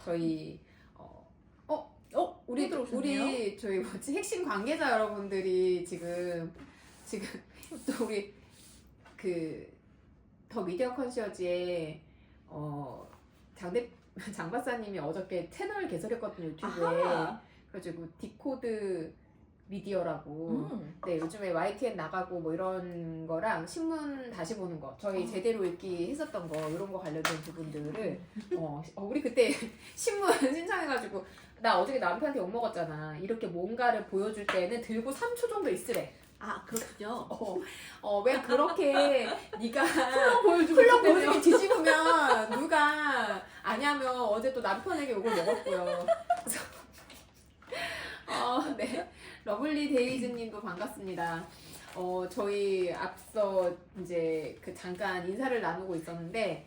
저희 우리 저희 뭐지 핵심 관계자 여러분들이 지금 또 우리 그 더 미디어 컨시어지에 장 박사님이 어저께 채널 개설했거든요, 유튜브에. 아하. 그래가지고 디코드 미디어라고. 네, 요즘에 YTN 나가고 뭐 이런 거랑 신문 다시 보는 거, 저희 제대로 읽기 했었던 거, 이런 거 관련된 부분들을 우리 그때 신문 신청해가지고 나 어저께 남편한테 욕 먹었잖아. 이렇게 뭔가를 보여줄 때는 들고 3초 정도 있으래. 아, 그렇군요. 왜 그렇게 네가 흘러 보여주기 뒤집으면 누가 아냐면 어제 또 남편에게 욕을 먹었고요. 그래서 네. 러블리 데이즈님도 반갑습니다. 저희 앞서 이제 그 잠깐 인사를 나누고 있었는데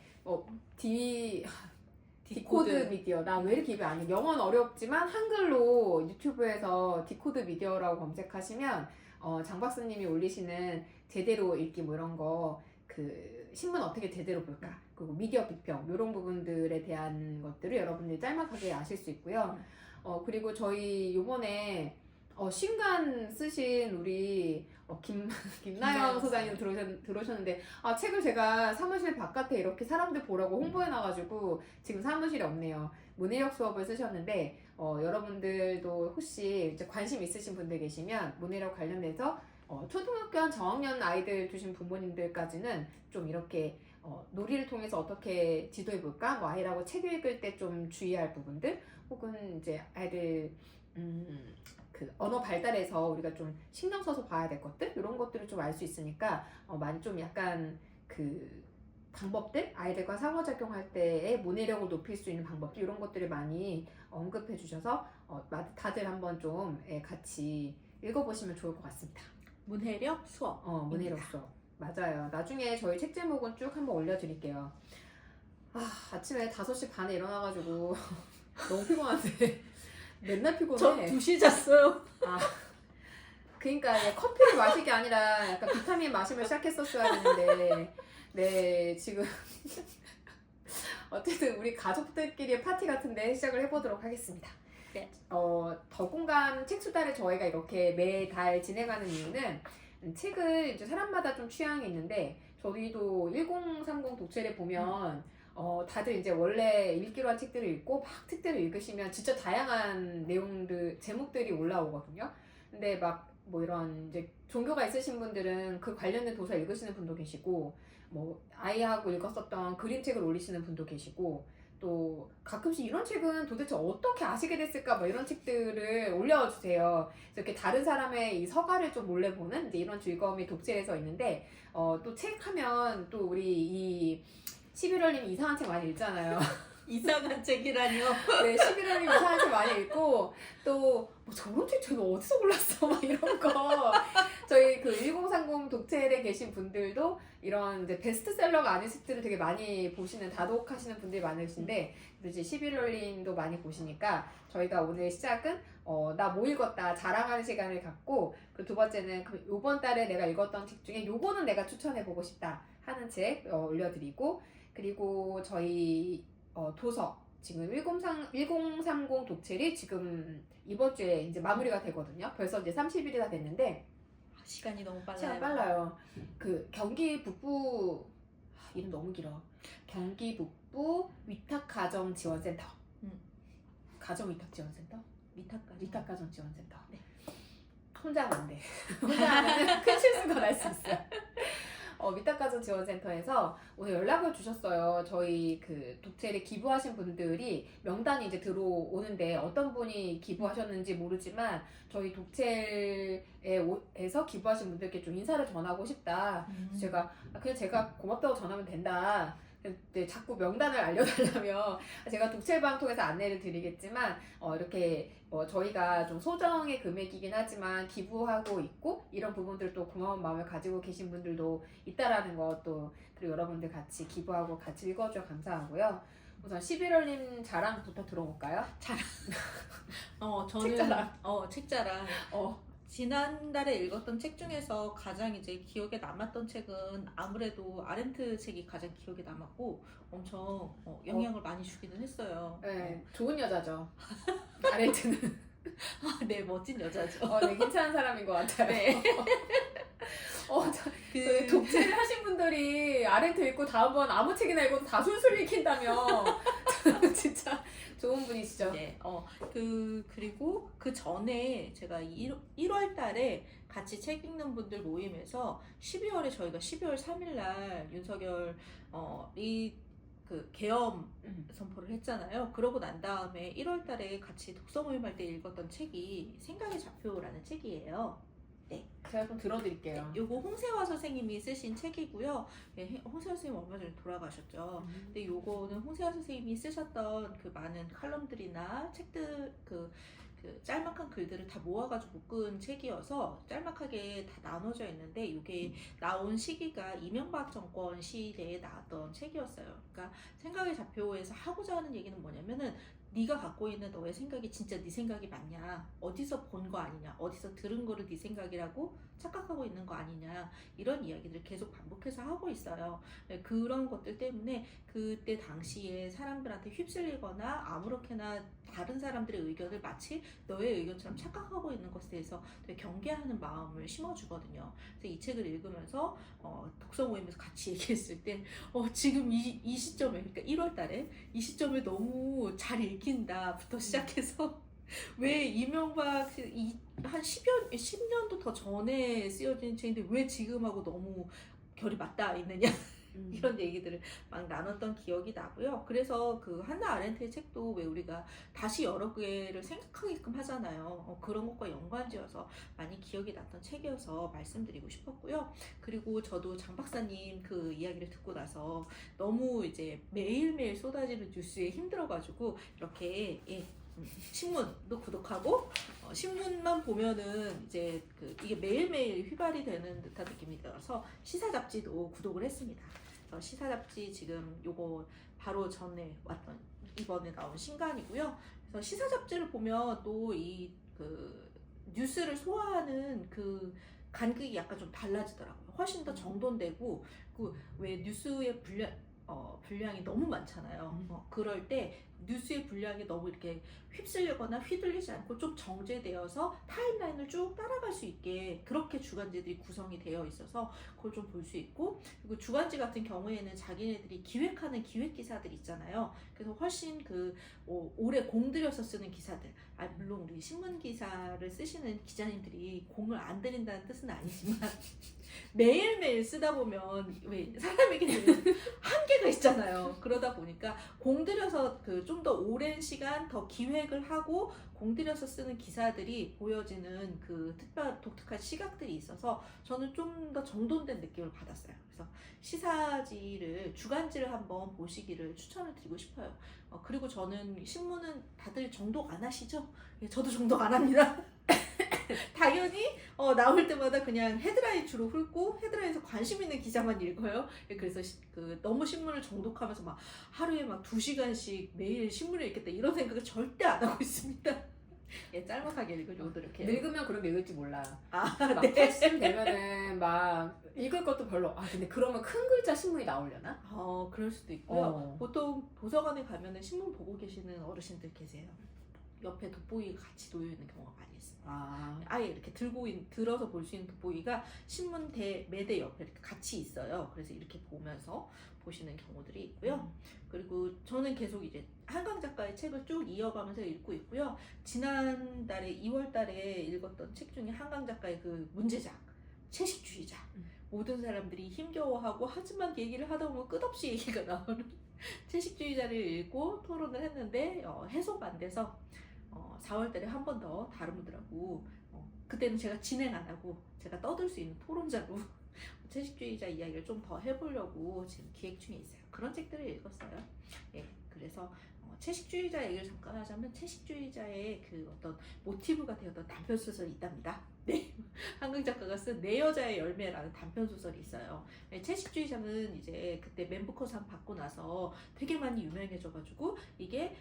디코드 미디어. 나 왜 이렇게 입에 안 해? 영어는 어렵지만 한글로 유튜브에서 디코드 미디어라고 검색하시면 장 박사님이 올리시는 제대로 읽기 뭐 이런 거, 그 신문 어떻게 제대로 볼까, 그리고 미디어 비평 이런 부분들에 대한 것들을 여러분들이 짤막하게 아실 수 있고요. 그리고 저희 요번에 신간 쓰신 우리 김나영 소장님 들어오셨는데, 책을 제가 사무실 바깥에 이렇게 사람들 보라고 홍보해놔가지고 지금 사무실에 없네요. 문해력 수업을 쓰셨는데, 여러분들도 혹시 이제 관심 있으신 분들 계시면 문해력 관련돼서 초등학교 한 저학년 아이들 두신 부모님들까지는 좀 이렇게 놀이를 통해서 어떻게 지도해볼까, 뭐 아이라고 책 읽을 때 좀 주의할 부분들, 혹은 이제 아이들 그 언어 발달에서 우리가 좀 신경 써서 봐야 될 것들, 이런 것들을 좀 알 수 있으니까 많이 좀 약간 그 방법들, 아이들과 상호작용할 때의 문해력을 높일 수 있는 방법들, 이런 것들을 많이 언급해 주셔서 다들 한번 좀 같이 읽어보시면 좋을 것 같습니다. 문해력 수업. 문해력 수업. 맞아요. 나중에 저희 책 제목은 쭉 한번 올려드릴게요. 아침에 5시 반에 일어나가지고 너무 피곤한데 맨날 피곤해. 저 2시 잤어요. 그러니까 커피를 마실 게 아니라 약간 비타민 마시면 시작했었어야 했는데, 네, 지금 어쨌든 우리 가족들끼리의 파티 같은데 시작을 해보도록 하겠습니다. 네. 더 공감 책수다를 저희가 이렇게 매달 진행하는 이유는, 책을 이제 사람마다 좀 취향이 있는데, 저희도 1030 독채를 보면 다들 이제 원래 읽기로 한 책들을 읽고 막 책들을 읽으시면 진짜 다양한 내용들, 제목들이 올라오거든요. 근데 막 뭐 이런 이제 종교가 있으신 분들은 그 관련된 도서 읽으시는 분도 계시고, 뭐 아이하고 읽었었던 그림책을 올리시는 분도 계시고, 또 가끔씩 이런 책은 도대체 어떻게 아시게 됐을까, 뭐 이런 책들을 올려주세요. 그래서 이렇게 다른 사람의 이 서가를 좀 몰래 보는 이제 이런 즐거움이 독채에서 있는데, 또 책 하면 또 우리 이 11월님 이상한 책 많이 읽잖아요. 이상한 책이라뇨. 네, 11월님 이상한 책 많이 읽고, 또 뭐 저런 책 제가 어디서 골랐어, 막 이런 거. 저희 그 1030 독채에 계신 분들도 이런 이제 베스트셀러가 아닌 책들을 되게 많이 보시는, 다독하시는 분들이 많으신데, 이제 11월님도 많이 보시니까 저희가 오늘 시작은 나 뭐 읽었다 자랑하는 시간을 갖고, 그 두 번째는 요번 달에 내가 읽었던 책 중에 요거는 내가 추천해보고 싶다 하는 책 올려드리고, 그리고 저희 도서 지금 1030 독채리 지금 이번 주에 이제 마무리가 되거든요. 벌써 이제 30일이나 됐는데 시간이 너무 빨라요. 시간 빨라요. 그 경기 북부, 이름 너무 길어. 경기 북부 위탁가정지원센터. 가정위탁지원센터? 위탁가정지원센터. 네. 혼자 하면 안 돼. 혼자 하면 큰 실수가 날 수 있어요. 위탁가정지원센터에서 오늘 연락을 주셨어요. 저희 그 독채를 기부하신 분들이 명단이 이제 들어오는데, 어떤 분이 기부하셨는지 모르지만 저희 독채에서 기부하신 분들께 좀 인사를 전하고 싶다. 그래서 제가 고맙다고 전하면 된다. 근데 자꾸 명단을 알려달라며 제가 독채방 통해서 안내를 드리겠지만, 이렇게 저희가 좀 소정의 금액이긴 하지만 기부하고 있고, 이런 부분들도 고마운 마음을 가지고 계신 분들도 있다라는 것도, 그리고 여러분들 같이 기부하고 같이 읽어주셔서 감사하고요. 우선 11월님 자랑부터 들어볼까요? 저는 책자랑. 책자랑. 지난달에 읽었던 책 중에서 가장 이제 기억에 남았던 책은 아무래도 아렌트 책이 가장 기억에 남았고 엄청 영향을 많이 주기는 했어요. 네, 좋은 여자죠. 아렌트는. 네, 멋진 여자죠. 네, 괜찮은 사람인 것 같아요. 네. 그 독재를 하신 분들이 아렌트 읽고 다음번 아무 책이나 읽어도 다 술술 읽힌다며. 진짜 좋은 분이시죠. 네, 그리고 그 전에 제가 1월 달에 같이 책 읽는 분들 모임에서 12월에 저희가 12월 3일 날 윤석열, 그 계엄 선포를 했잖아요. 그러고 난 다음에 1월 달에 같이 독서 모임 할 때 읽었던 책이 생각의 좌표라는 책이에요. 네. 제가 좀 들어드릴게요. 요거 홍세화 선생님이 쓰신 책이고요. 네, 홍세화 선생님 얼마 전에 돌아가셨죠. 근데 요거는 홍세화 선생님이 쓰셨던 그 많은 칼럼들이나 책들, 그 짤막한 글들을 다 모아가지고 묶은 책이어서 짤막하게 다 나눠져 있는데 이게 나온 시기가 이명박 정권 시대에 나왔던 책이었어요. 그러니까 생각의 좌표에서 하고자 하는 얘기는 뭐냐면은 네가 갖고 있는 너의 생각이 진짜 네 생각이 맞냐, 어디서 본 거 아니냐, 어디서 들은 거를 네 생각이라고 착각하고 있는 거 아니냐, 이런 이야기들을 계속 반복해서 하고 있어요. 그런 것들 때문에 그때 당시에 사람들한테 휩쓸리거나 아무렇게나 다른 사람들의 의견을 마치 너의 의견처럼 착각하고 있는 것에 대해서 되게 경계하는 마음을 심어주거든요. 그래서 이 책을 읽으면서 독서 모임에서 같이 얘기했을 때 지금 이 시점에, 그러니까 1월 달에 이 시점에 너무 잘 읽힌다부터 시작해서 왜 이명박 한 10년도 더 전에 쓰여진 책인데 왜 지금하고 너무 결이 맞닿아 있느냐 이런 얘기들을 막 나눴던 기억이 나고요. 그래서 그 한나 아렌트의 책도 왜 우리가 다시 여러 개를 생각하게끔 하잖아요. 그런 것과 연관지어서 많이 기억이 났던 책이어서 말씀드리고 싶었고요. 그리고 저도 장 박사님 그 이야기를 듣고 나서 너무 이제 매일매일 쏟아지는 뉴스에 힘들어가지고 이렇게 신문도 구독하고 신문만 보면은 이제 이게 매일매일 휘발이 되는 듯한 느낌이 들어서 시사 잡지도 구독을 했습니다. 시사 잡지 지금 요거 바로 전에 왔던 이번에 나온 신간이고요. 그래서 시사 잡지를 보면 또 이 뉴스를 소화하는 그 간극이 약간 좀 달라지더라고요. 훨씬 더 정돈되고 그 왜 뉴스의 분량이 너무 많잖아요. 그럴 때 뉴스의 분량이 너무 이렇게 휩쓸리거나 휘둘리지 않고 좀 정제되어서 타임라인을 쭉 따라갈 수 있게 그렇게 주간지들이 구성이 되어 있어서 그걸 좀 볼 수 있고, 그리고 주간지 같은 경우에는 자기네들이 기획하는 기획 기사들 있잖아요. 그래서 훨씬 오래 공들여서 쓰는 기사들, 물론 우리 신문 기사를 쓰시는 기자님들이 공을 안 들인다는 뜻은 아니지만 매일매일 쓰다 보면 왜 사람에게는 한계가 있잖아요. 그러다 보니까 공들여서 좀 더 오랜 시간 더 기획을 하고 공들여서 쓰는 기사들이 보여지는 그 독특한 시각들이 있어서 저는 좀 더 정돈된 느낌을 받았어요. 그래서 시사지를, 주간지를 한번 보시기를 추천을 드리고 싶어요. 그리고 저는 신문은 다들 정독 안 하시죠? 예, 저도 정독 안 합니다. 당연히 나올 때마다 그냥 헤드라인 주로 훑고 헤드라인에서 관심 있는 기사만 읽어요. 그래서 너무 신문을 정독하면서 막 하루에 막 2시간씩 매일 신문을 읽겠다 이런 생각을 절대 안 하고 있습니다. 예, 짤막하게 읽으려고 노력해요. 늙으면 그렇게 읽을지 몰라요. 막 네. 80 되면은 막 읽을 것도 별로. 근데 그러면 큰 글자 신문이 나오려나? 그럴 수도 있고요. 보통 도서관에 가면은 신문 보고 계시는 어르신들 계세요. 옆에 돋보기가 같이 놓여 있는 경우가 많이 있습니다. 아예 이렇게 들어서 볼 수 있는 돋보기가 신문 매대 옆에 이렇게 같이 있어요. 그래서 이렇게 보면서 보시는 경우들이 있고요. 그리고 저는 계속 이제 한강 작가의 책을 쭉 이어가면서 읽고 있고요. 지난달에 2월 달에 읽었던 책 중에 한강 작가의 그 문제작, 채식주의자. 모든 사람들이 힘겨워하고 하지만 얘기를 하다 보면 끝없이 얘기가 나오는 채식주의자를 읽고 토론을 했는데 해소가 안 돼서 4월달에 한 번 더 다른 분들하고 그때는 제가 진행 안 하고 제가 떠들 수 있는 토론자로 채식주의자 이야기를 좀 더 해보려고 지금 기획 중에 있어요. 그런 책들을 읽었어요. 예, 그래서 채식주의자 얘기를 잠깐 하자면 채식주의자의 그 어떤 모티브가 되었던 단편 소설이 있답니다. 네, 한국 작가가 쓴 내 여자의 열매라는 단편 소설이 있어요. 네, 채식주의자는 이제 그때 맨부커상 받고 나서 되게 많이 유명해져가지고 이게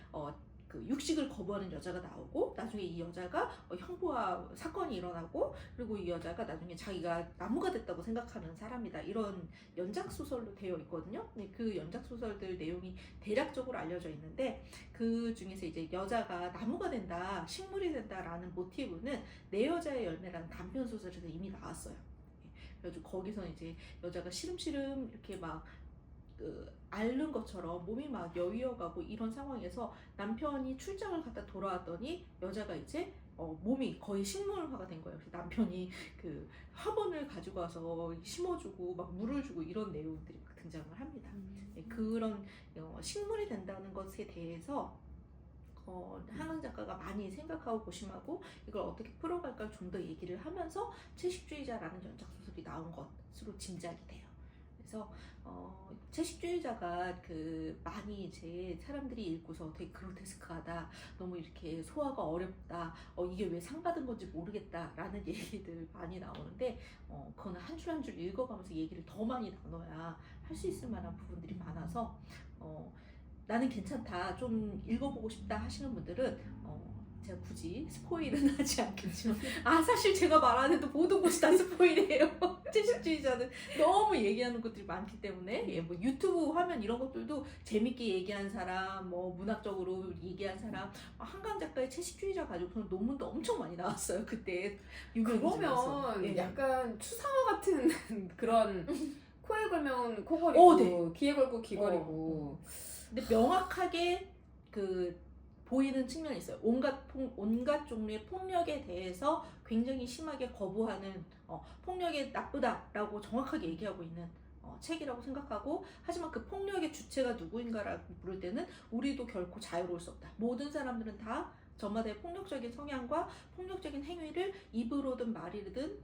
그 육식을 거부하는 여자가 나오고 나중에 이 여자가 형부와 사건이 일어나고 그리고 이 여자가 나중에 자기가 나무가 됐다고 생각하는 사람이다 이런 연작 소설로 되어 있거든요. 근데 그 연작 소설들 내용이 대략적으로 알려져 있는데 그 중에서 이제 여자가 나무가 된다, 식물이 된다라는 모티브는 내 여자의 열매라는 단편 소설에서 이미 나왔어요. 그래서 거기서 이제 여자가 시름시름 이렇게 막 앓는 것처럼 몸이 막 여위어가고 이런 상황에서 남편이 출장을 갔다 돌아왔더니 여자가 이제 몸이 거의 식물화가 된 거예요. 그래서 남편이 그 화분을 가지고 와서 심어주고 막 물을 주고 이런 내용들이 막 등장을 합니다. 네, 그런 식물이 된다는 것에 대해서 한강 작가가 많이 생각하고 고심하고 이걸 어떻게 풀어갈까 좀 더 얘기를 하면서 채식주의자라는 연작 소설이 나온 것으로 짐작이 돼요. 그래서 채식주의자가 그 많이 이제 사람들이 읽고서 되게 그로테스크하다, 너무 이렇게 소화가 어렵다, 이게 왜 상 받은 건지 모르겠다라는 얘기들 많이 나오는데 그거는 한 줄 한 줄 읽어가면서 얘기를 더 많이 나눠야 할 수 있을 만한 부분들이 많아서 나는 괜찮다, 좀 읽어보고 싶다 하시는 분들은 제가 굳이 스포일은 하지 않겠지만 사실 제가 말하는 모든 것이 다 스포일이에요. 채식주의자는 너무 얘기하는 것들이 많기 때문에 뭐 유튜브 화면 이런 것들도 재밌게 얘기한 사람, 뭐 문학적으로 얘기한 사람, 한강 작가의 채식주의자 가지고서는 논문도 엄청 많이 나왔어요. 그때 그러면 약간 추상화 같은 그런 코에 걸면 코 네. 걸이고 귀에 걸고 귀 걸이고 근데 명확하게 보이는 측면이 있어요. 온갖 종류의 폭력에 대해서 굉장히 심하게 거부하는 폭력이 나쁘다라고 정확하게 얘기하고 있는 책이라고 생각하고, 하지만 그 폭력의 주체가 누구인가라고 물을 때는 우리도 결코 자유로울 수 없다. 모든 사람들은 다 저마다의 폭력적인 성향과 폭력적인 행위를 입으로든 말이든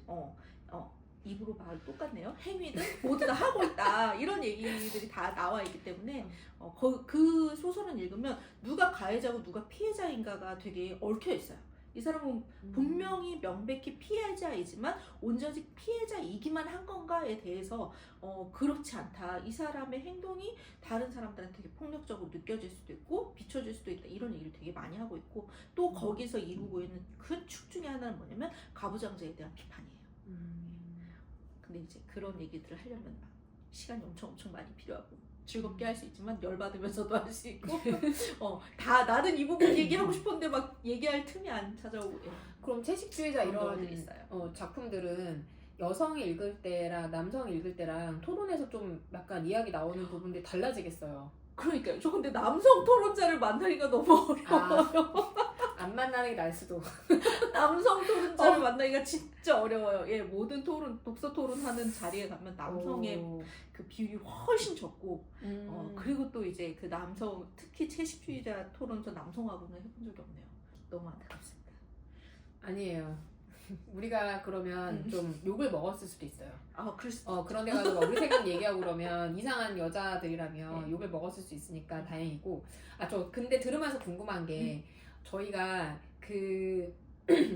입으로 말 똑같네요. 행위든 모두 다 하고 있다. 이런 얘기들이 다 나와 있기 때문에 그 소설을 읽으면 누가 가해자고 누가 피해자인가가 되게 얽혀 있어요. 이 사람은 분명히 명백히 피해자이지만 온전히 피해자이기만 한 건가에 대해서 그렇지 않다. 이 사람의 행동이 다른 사람들한테 되게 폭력적으로 느껴질 수도 있고 비춰질 수도 있다. 이런 얘기를 되게 많이 하고 있고, 또 거기서 이루고 있는 큰 축 중에 하나는 뭐냐면 가부장제에 대한 비판이에요. 근데 이제 그런 얘기들을 하려면 막 시간이 엄청 많이 필요하고 즐겁게 할 수 있지만 열받으면서도 할 수 있고 다 나는 이 부분 얘기하고 싶었는데 막 얘기할 틈이 안 찾아오고. 그럼 채식주의자 이런 있어요. 작품들은 여성이 읽을 때랑 남성이 읽을 때랑 토론에서 좀 약간 이야기 나오는 부분들이 달라지겠어요. 그러니까요. 저 근데 남성 토론자를 만나기가 너무 어려워요. 안 만나는 게 나을 수도. 남성 토론자를 만나기가 진짜 어려워요. 예, 모든 독서 토론하는 자리에 가면 남성의 그 비율이 훨씬 적고, 그리고 또 이제 그 남성, 특히 채식주의자 토론서 남성하고는 해본 적이 없네요. 너무 안타깝습니다. 아니에요. 우리가 그러면 좀 욕을 먹었을 수도 있어요. 그럴 수도 그런 데 가서 우리 생각 얘기하고 그러면 이상한 여자들이라면 네. 욕을 먹었을 수 있으니까 다행이고. 저 근데 들으면서 궁금한 게 저희가 그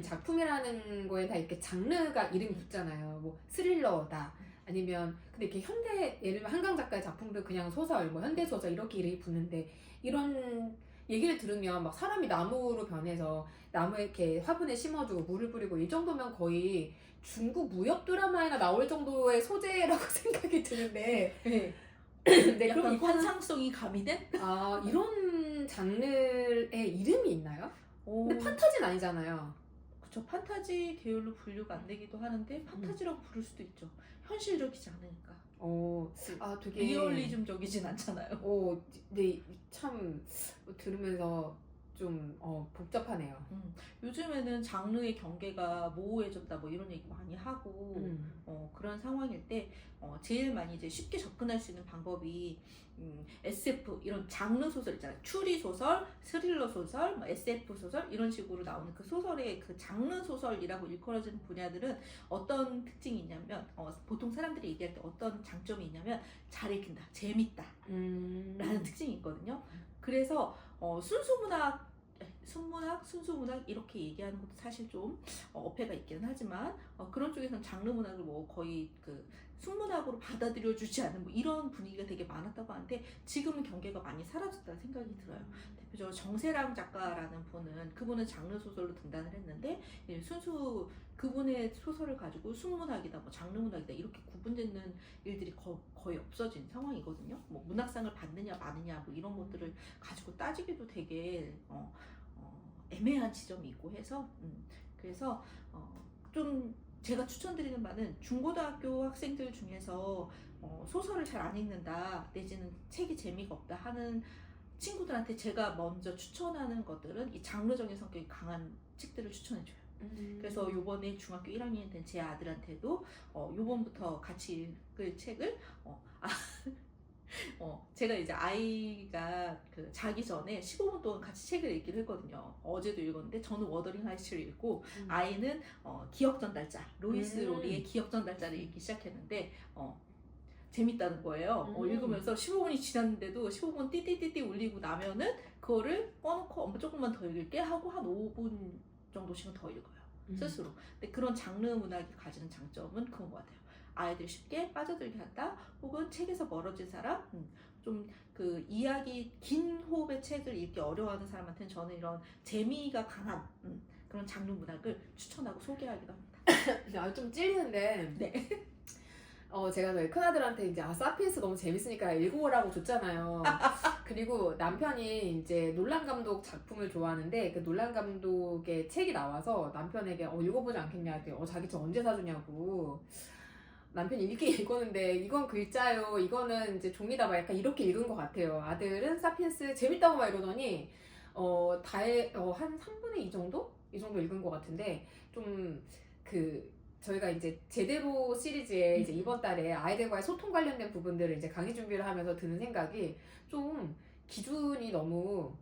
작품이라는 거에 다 이렇게 장르가 이름이 붙잖아요. 뭐 스릴러다 아니면 근데 이렇게 현대, 예를 들면 한강 작가의 작품도 그냥 소설, 뭐 현대 소설 이렇게 이름이 붙는데, 이런 얘기를 들으면 막 사람이 나무로 변해서 나무에 이렇게 화분에 심어주고 물을 뿌리고 이 정도면 거의 중국 무협 드라마에나 나올 정도의 소재라고 생각이 드는데 네. 네, 약간 그럼 환상성이 가미된? 이런 장르의 이름이 있나요? 근데 판타지는 아니잖아요. 그쵸, 판타지 계열로 분류가 안 되기도 하는데 판타지라고 부를 수도 있죠. 현실적이지 않으니까. 되게 리얼리즘적이진 않잖아요. 네, 참 들으면서 좀 복잡하네요. 요즘에는 장르의 경계가 모호해졌다 뭐 이런 얘기 많이 하고 그런 상황일 때 제일 많이 이제 쉽게 접근할 수 있는 방법이 SF 이런 장르 소설 있잖아요. 추리 소설, 스릴러 소설, 뭐 SF 소설 이런 식으로 나오는 그 소설의 그 장르 소설이라고 일컬어지는 분야들은 어떤 특징이 있냐면 보통 사람들이 얘기할 때 어떤 장점이 있냐면 잘 읽힌다, 재밌다 라는 특징이 있거든요. 그래서 순문학, 순수문학 이렇게 얘기하는 것도 사실 좀 어폐가 있기는 하지만 그런 쪽에서는 장르 문학을 뭐 거의 그 순문학으로 받아들여주지 않는 뭐 이런 분위기가 되게 많았다고 하는데 지금은 경계가 많이 사라졌다는 생각이 들어요. 대표적으로 정세랑 작가라는 분은 그분은 장르 소설로 등단을 했는데 순수 그분의 소설을 가지고 순문학이다, 뭐 장르 문학이다 이렇게 구분짓는 일들이 거의 없어진 상황이거든요. 뭐 문학상을 받느냐 마느냐 뭐 이런 것들을 가지고 따지기도 되게 애매한 지점이 있고 해서 그래서 좀 제가 추천드리는 바는 중고등학교 학생들 중에서 소설을 잘 안 읽는다 내지는 책이 재미가 없다 하는 친구들한테 제가 먼저 추천하는 것들은 이 장르적인 성격이 강한 책들을 추천해줘요. 그래서 요번에 중학교 1학년이 된 제 아들한테도 요번부터 같이 읽을 책을 제가 이제 아이가 그 자기 전에 15분 동안 같이 책을 읽기로 했거든요. 어제도 읽었는데 저는 워더링 하이츠를 읽고 아이는 기억 전달자 로이스 로리의 기억 전달자를 읽기 시작했는데 재밌다는 거예요. 읽으면서 15분이 지났는데도 15분 띠띠띠띠 울리고 나면은 그거를 꺼놓고 조금만 더 읽을게 하고 한 5분 정도씩은 더 읽어요. 스스로. 근데 그런 장르 문학이 가지는 장점은 그런 것 같아요. 아이들이 쉽게 빠져들게 한다. 혹은 책에서 멀어진 사람, 좀 그 이야기 긴 호흡의 책을 읽기 어려워하는 사람한테는 저는 이런 재미가 강한 그런 장르 문학을 추천하고 소개하기도 합니다. 좀 찔리는데. 네. 제가 저희 큰아들한테 이제 사피엔스 너무 재밌으니까 읽어보라고 줬잖아요. 그리고 남편이 이제 놀란 감독 작품을 좋아하는데 그 놀란 감독의 책이 나와서 남편에게 읽어보지 않겠냐 했더니 자기 책 언제 사주냐고. 남편이 읽긴 읽었는데 이건 글자요, 이거는 이제 종이다 막 약간 이렇게 읽은 것 같아요. 아들은 사피엔스 재밌다고 막 이러더니 한 3분의 2 정도? 이 정도 읽은 것 같은데 좀 저희가 이제 제대로 시리즈에 이제 이번 달에 아이들과의 소통 관련된 부분들을 이제 강의 준비를 하면서 드는 생각이 좀 기준이 너무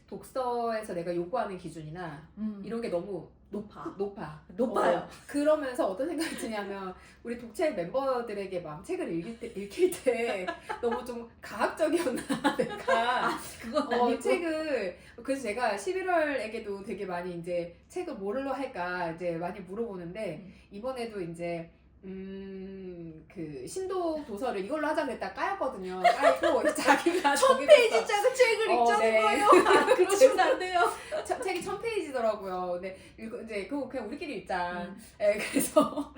독서에서 내가 요구하는 기준이나 이런 게 너무 높아요. 그러면서 어떤 생각이 드냐면 우리 독책 멤버들에게 막 책을 읽힐 때 너무 좀 가학적이었나 내가 그건 책을 그래서 제가 11월에게도 되게 많이 이제 책을 뭐로 할까 이제 많이 물어보는데 이번에도 이제 그 신독 도서를 이걸로 하자 그랬다 까였거든요. 까였고 자기가 1000페이지짜리 책을 읽자는 네. 거예요. 그러시면 안 돼요. 책이 1000페이지더라고요. 근데 이제 그거 그냥 우리끼리 읽자. 그래서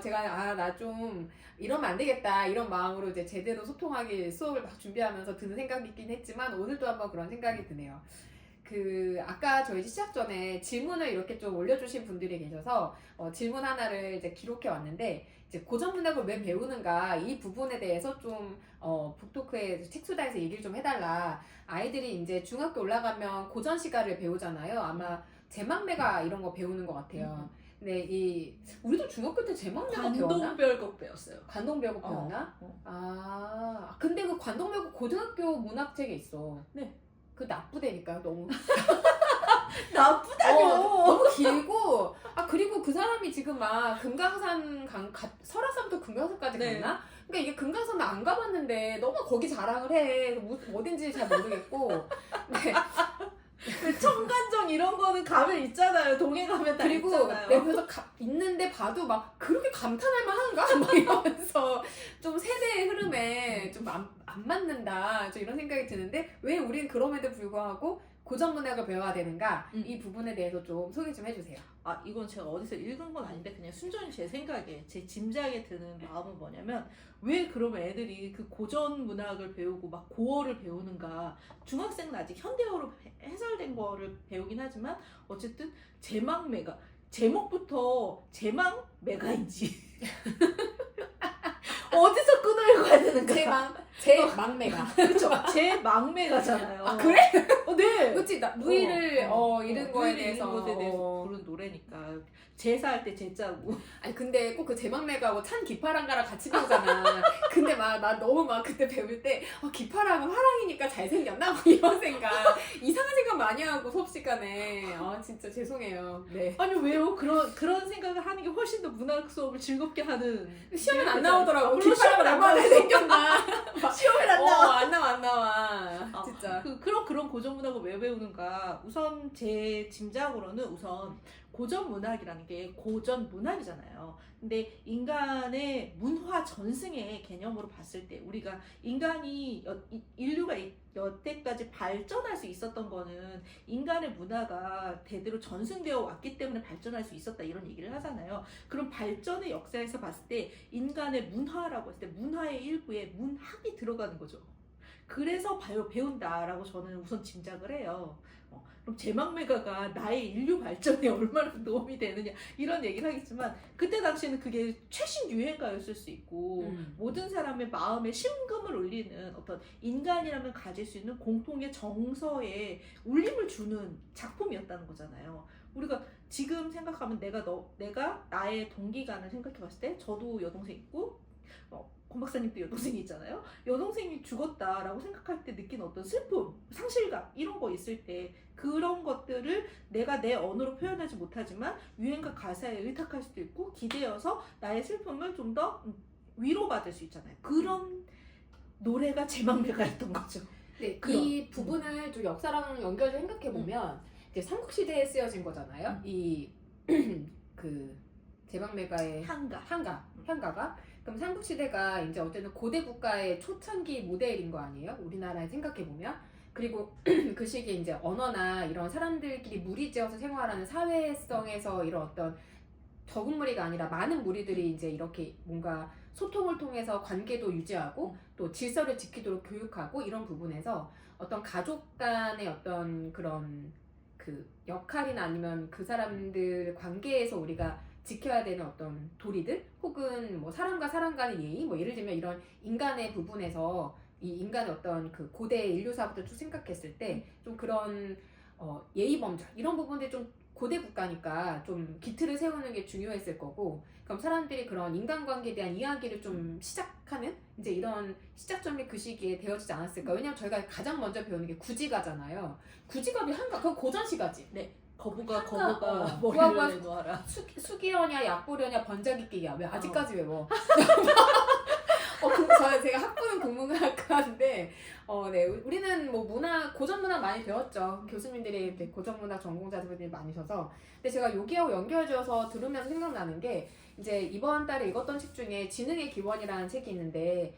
제가 나 좀 이러면 안 되겠다 이런 마음으로 이제 제대로 소통하기 수업을 막 준비하면서 드는 생각이 있긴 했지만 오늘도 한번 그런 생각이 드네요. 아까 저희 시작 전에 질문을 이렇게 좀 올려주신 분들이 계셔서 질문 하나를 이제 기록해 왔는데 이제 고전 문학을 왜 배우는가 이 부분에 대해서 좀 북토크에 책수다에서 얘기를 좀 해달라. 아이들이 이제 중학교 올라가면 고전 시가를 배우잖아요. 아마 제망매가 이런 거 배우는 것 같아요. 근데 우리도 중학교 때 제망매가 배웠나? 관동별곡 배웠어요. 관동별곡 배웠나? 근데 그 관동별곡 고등학교 문학책에 있어. 네. 그 나쁘다니까요. 너무 나쁘다뇨. 너무 길고 그리고 그 사람이 지금 막 금강산 설화산부터 금강산까지 갔나? 그러니까 이게 금강산은 안 가봤는데 너무 거기 자랑을 해. 어딘지 잘 모르겠고. 네. 청간정 이런 거는 가면 있잖아요. 동해 가면 다 그리고 있잖아요. 내가 그래서 있는데 봐도 막 그렇게 감탄할 만한가? 막 이러면서 좀 세대의 흐름에 좀 안 맞는다. 좀 이런 생각이 드는데 왜 우린 그럼에도 불구하고 고전 문학을 배워야 되는가? 이 부분에 대해서 좀 소개 좀 해주세요. 이건 제가 어디서 읽은 건 아닌데 그냥 순전히 제 생각에 제 짐작에 드는 마음은 뭐냐면 왜 그러면 애들이 그 고전 문학을 배우고 막 고어를 배우는가. 중학생은 아직 현대어로 해설된 거를 배우긴 하지만 어쨌든 제망매가 제목부터 제망매가인지 어디서 끊어 읽어야 되는가. 제망매가. 그렇죠. 제망매가잖아요. 그래? 네. 그치. 루이를 잃은 거에 대해서 부른 노래니까 제사할 때 제자고. 아니 근데 꼭 그 제망매가하고 찬 기파랑가랑 같이 배우잖아. 근데 나 너무 그때 배울 때 기파랑은 화랑이니까 잘생겼나? 뭐 이런 생각 이상한 생각 많이 하고 수업 시간에 진짜 죄송해요. 네. 아니 왜요? 그런 생각을 하는 게 훨씬 더 문학 수업을 즐겁게 하는. 시험은 안 나오더라고. 물론 기파랑 얼마나 잘생겼나. 시험에 안 나와. 안 나와. 진짜. 그런 고전 문학을 왜 배우는가? 우선 제 짐작으로는 우선 고전 문학이라는 게 고전 문학이잖아요. 근데 인간의 문화 전승의 개념으로 봤을 때 우리가 인간이 인류가 여태까지 발전할 수 있었던 거는 인간의 문화가 대대로 전승되어 왔기 때문에 발전할 수 있었다 이런 얘기를 하잖아요. 그럼 발전의 역사에서 봤을 때 인간의 문화라고 했을 때 문화의 일부에 문학이 들어가는 거죠. 그래서 배운다라고 저는 우선 짐작을 해요. 그럼 제망매가가 나의 인류 발전에 얼마나 도움이 되느냐 이런 얘기를 하겠지만 그때 당시에는 그게 최신 유행가였을 수 있고 모든 사람의 마음에 심금을 울리는 어떤 인간이라면 가질 수 있는 공통의 정서에 울림을 주는 작품이었다는 거잖아요. 우리가 지금 생각하면 내가 나의 동기간을 생각해 봤을 때 저도 여동생 있고 권 박사님도 여동생이 있잖아요. 여동생이 죽었다라고 생각할 때 느낀 어떤 슬픔, 상실감 이런 거 있을 때 그런 것들을 내가 내 언어로 표현하지 못하지만 유행가 가사에 의탁할 수도 있고 기대어서 나의 슬픔을 좀 더 위로받을 수 있잖아요. 그런 노래가 제망매가였던 거죠. 네, 이 부분을 좀 역사랑 연결해서 생각해 보면 이제 삼국시대에 쓰여진 거잖아요. 이 그 제방매가의 향가가 그럼 삼국시대가 이제 어쨌든 고대 국가의 초창기 모델인 거 아니에요? 우리나라에 생각해 보면. 그리고 그 시기에 이제 언어나 이런 사람들끼리 무리지어서 생활하는 사회성에서 이런 어떤 적은 무리가 아니라 많은 무리들이 이제 이렇게 뭔가 소통을 통해서 관계도 유지하고 또 질서를 지키도록 교육하고 이런 부분에서 어떤 가족 간의 어떤 그런 그 역할이나 아니면 그 사람들 관계에서 우리가 지켜야 되는 어떤 도리들 혹은 뭐 사람과 사람 간의 예의 뭐 예를 들면 이런 인간의 부분에서 이 인간의 어떤 그 고대 인류사부터 쭉 생각했을 때 좀 그런 예의 범절 이런 부분들 좀 고대 국가니까 좀 기틀을 세우는 게 중요했을 거고 그럼 사람들이 그런 인간관계에 대한 이야기를 좀 시작하는 이제 이런 시작점이 그 시기에 되어지지 않았을까. 왜냐면 저희가 가장 먼저 배우는 게 구지가잖아요. 구지가이 한가 그건 고전시가지. 네. 거부가 머리를 내놓아라. 수기어냐 약보려냐 번쩍이기야. 왜 아직까지 외워? 제가 학부는 국문학과인데 네, 우리는 뭐 고전 문학 많이 배웠죠. 교수님들이 고전 문학 전공자들이 많으셔서. 근데 제가 여기하고 연결지어서 들으면서 생각나는 게 이제 이번 달에 읽었던 책 중에 지능의 기원이라는 책이 있는데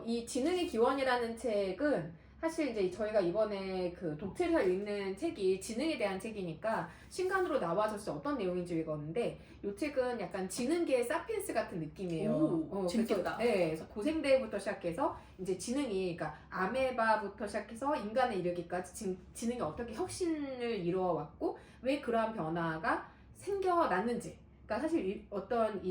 이 지능의 기원이라는 책은 사실 이제 저희가 이번에 그 독트에서 읽는 책이 지능에 대한 책이니까 신간으로 나와서 어떤 내용인지 읽었는데 이 책은 약간 지능계의 사피엔스 같은 느낌이에요. 재밌겠다. 그래서 고생대부터 시작해서 이제 지능이 그러니까 아메바부터 시작해서 인간에 이르기까지 지능이 어떻게 혁신을 이루어왔고 왜 그러한 변화가 생겨났는지. 그러니까 사실 어떤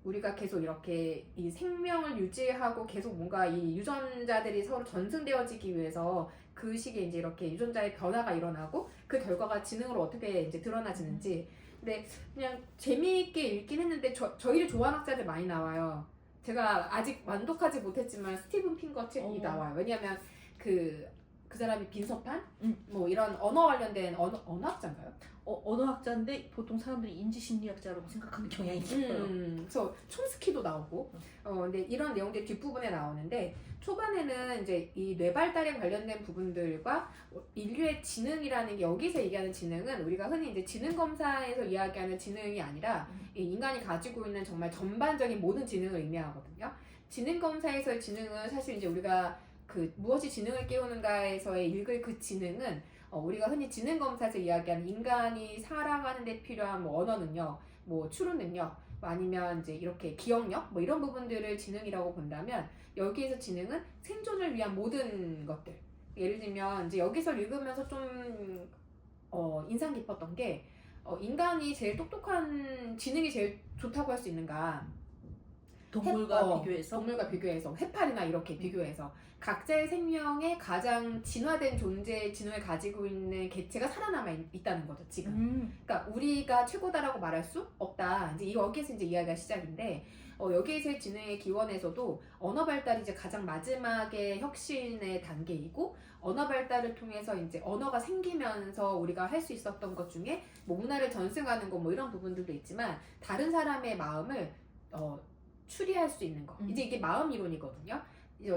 우리가 계속 이렇게 이 생명을 유지하고 계속 뭔가 이 유전자들이 서로 전승되어지기 위해서 그 시기에 이제 이렇게 유전자의 변화가 일어나고 그 결과가 지능으로 어떻게 이제 드러나지는지. 근데 그냥 재미있게 읽긴 했는데 저희를 좋아하는 학자들 많이 나와요. 제가 아직 완독하지 못했지만 스티븐 핑거 책이 나와요. 왜냐면 그 사람이 빈서판? 뭐 이런 언어 관련된 언어학자인가요? 언어학자인데 보통 사람들이 인지심리학자라고 생각하는 경향이 있어요. 그래서 촘스키도 나오고 근데 이런 내용들이 뒷부분에 나오는데 초반에는 이제 이 뇌발달에 관련된 부분들과 인류의 지능이라는 게 여기서 얘기하는 지능은 우리가 흔히 이제 지능검사에서 이야기하는 지능이 아니라 이 인간이 가지고 있는 정말 전반적인 모든 지능을 의미하거든요. 지능검사에서의 지능은 사실 이제 우리가 그 무엇이 지능을 깨우는가에서의 읽을 그 지능은 우리가 흔히 지능검사에서 이야기하는 인간이 살아가는 데 필요한 뭐 언어 능력, 뭐 추론 능력, 뭐 아니면 이제 이렇게 기억력, 뭐 이런 부분들을 지능이라고 본다면 여기에서 지능은 생존을 위한 모든 것들. 예를 들면 이제 여기서 읽으면서 좀 인상 깊었던 게 인간이 제일 똑똑한 지능이 제일 좋다고 할 수 있는가? 동물과 비교해서 해파리나 이렇게 비교해서 각자의 생명에 가장 진화된 존재의 지능을 가지고 있는 개체가 살아남아 있다는 거죠 지금. 그러니까 우리가 최고다라고 말할 수 없다. 이제 여기에서 이제 이야기가 시작인데 여기에서의 지능의 기원에서도 언어 발달이 이제 가장 마지막의 혁신의 단계이고 언어 발달을 통해서 이제 언어가 생기면서 우리가 할 수 있었던 것 중에 뭐 문화를 전승하는 거 뭐 이런 부분들도 있지만 다른 사람의 마음을 추리할 수 있는 거. 이제 이게 마음 이론이거든요.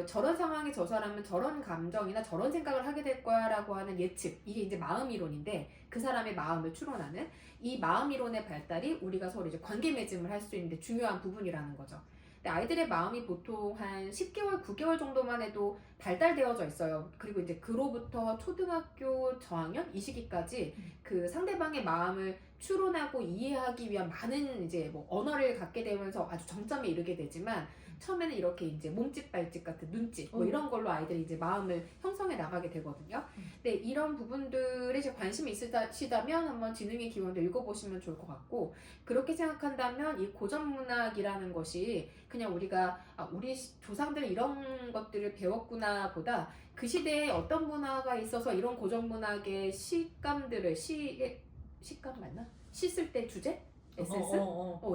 저런 상황에 저 사람은 저런 감정이나 저런 생각을 하게 될 거야라고 하는 예측, 이게 이제 마음 이론인데 그 사람의 마음을 추론하는 이 마음 이론의 발달이 우리가 서로 이제 관계 맺음을 할 수 있는데 중요한 부분이라는 거죠. 근데 아이들의 마음이 보통 한 10개월, 9개월 정도만 해도 발달되어져 있어요. 그리고 이제 그로부터 초등학교 저학년 이 시기까지 그 상대방의 마음을 추론하고 이해하기 위한 많은 이제 뭐 언어를 갖게 되면서 아주 정점에 이르게 되지만 처음에는 이렇게 이제 몸짓 발짓 같은 눈짓 뭐 이런 걸로 아이들이 이제 마음을 형성해 나가게 되거든요. 근데 이런 부분들에 이제 관심이 있으시다면 한번 지능의 기원도 읽어보시면 좋을 것 같고, 그렇게 생각한다면 이 고전 문학이라는 것이 그냥 우리가 우리 조상들은 이런 것들을 배웠구나 보다 그 시대에 어떤 문화가 있어서 이런 고전 문학의 시감들을 시감 맞나? 시 쓸 때 주제? 에센스?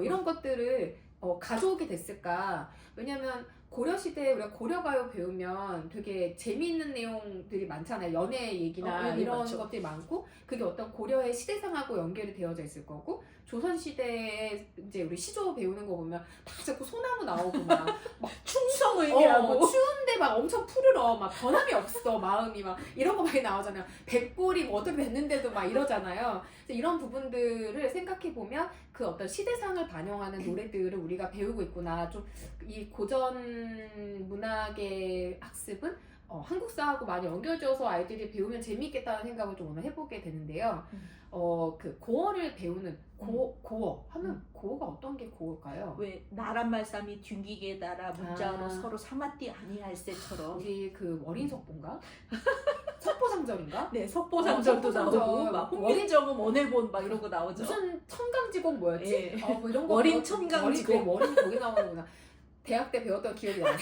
이런 것들을 가져오게 됐을까? 왜냐면 고려시대에 우리가 고려가요 배우면 되게 재미있는 내용들이 많잖아요. 연애 얘기나 이런 맞죠. 것들이 많고, 그게 어떤 고려의 시대상하고 연결이 되어져 있을 거고, 조선시대에 이제 우리 시조 배우는 거 보면 다 자꾸 소나무 나오고 막 충성의미라고. 추운데 막 엄청 푸르러 막 변함이 없어 마음이 막 이런 거 많이 나오잖아요. 백골이 뭐 어떻게 됐는데도 막 이러잖아요. 그래서 이런 부분들을 생각해 보면 그 어떤 시대상을 반영하는 노래들을 우리가 배우고 있구나. 좀 이 고전 문학의 학습은 한국사하고 많이 연결져서 아이들이 배우면 재미있겠다는 생각을 좀 오늘 해보게 되는데요. 그 고어를 배우는 고어 하면 고어가 어떤 게 고어일까요? 왜 나란 말씀이 균기게 달아 문자로 서로 사마띠 아니할세처럼. 우리 그 월인석본가? 석보상절인가? 네, 석보상절도 석보상절. 나오고 막 홍민정음 원해본 막 이런 거 나오죠. 무슨 청강지곡 뭐였지? 예. 뭐 이런 거 월인 배웠던- 청강지곡. 월인 거기 나오는구나. 대학 때 배웠던 기억이 나네.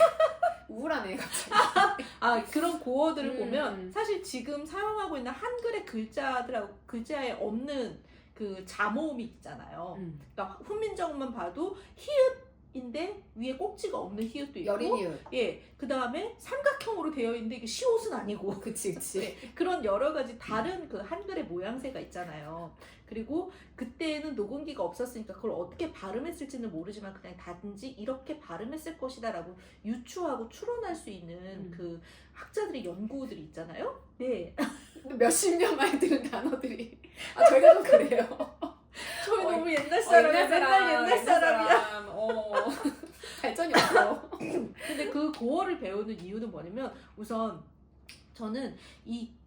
우울하네 갑자기. 그런 고어들을 보면 음. 사실 지금 사용하고 있는 한글의 글자에 없는 그 자모음이 있잖아요. 그러니까 훈민정음만 봐도 히읗인데 위에 꼭지가 없는 히읗도 있고, 여린이웃. 예, 그 다음에 삼각형으로 되어 있는데 이게 시옷은 아니고, 그치. 네, 그런 여러 가지 다른 그 한글의 모양새가 있잖아요. 그리고 그때는 녹음기가 없었으니까 그걸 어떻게 발음했을지는 모르지만 그냥 단지 이렇게 발음했을 것이다라고 유추하고 추론할 수 있는 그 학자들의 연구들이 있잖아요. 네. 몇십 년 만에 들은 단어들이. 저희가 좀 그래요. 저희 어, 너무 옛날 사람이야. 맨날 옛날 사람이야. 사람. 발전이 없어. 근데 그 고어를 배우는 이유는 뭐냐면, 우선 저는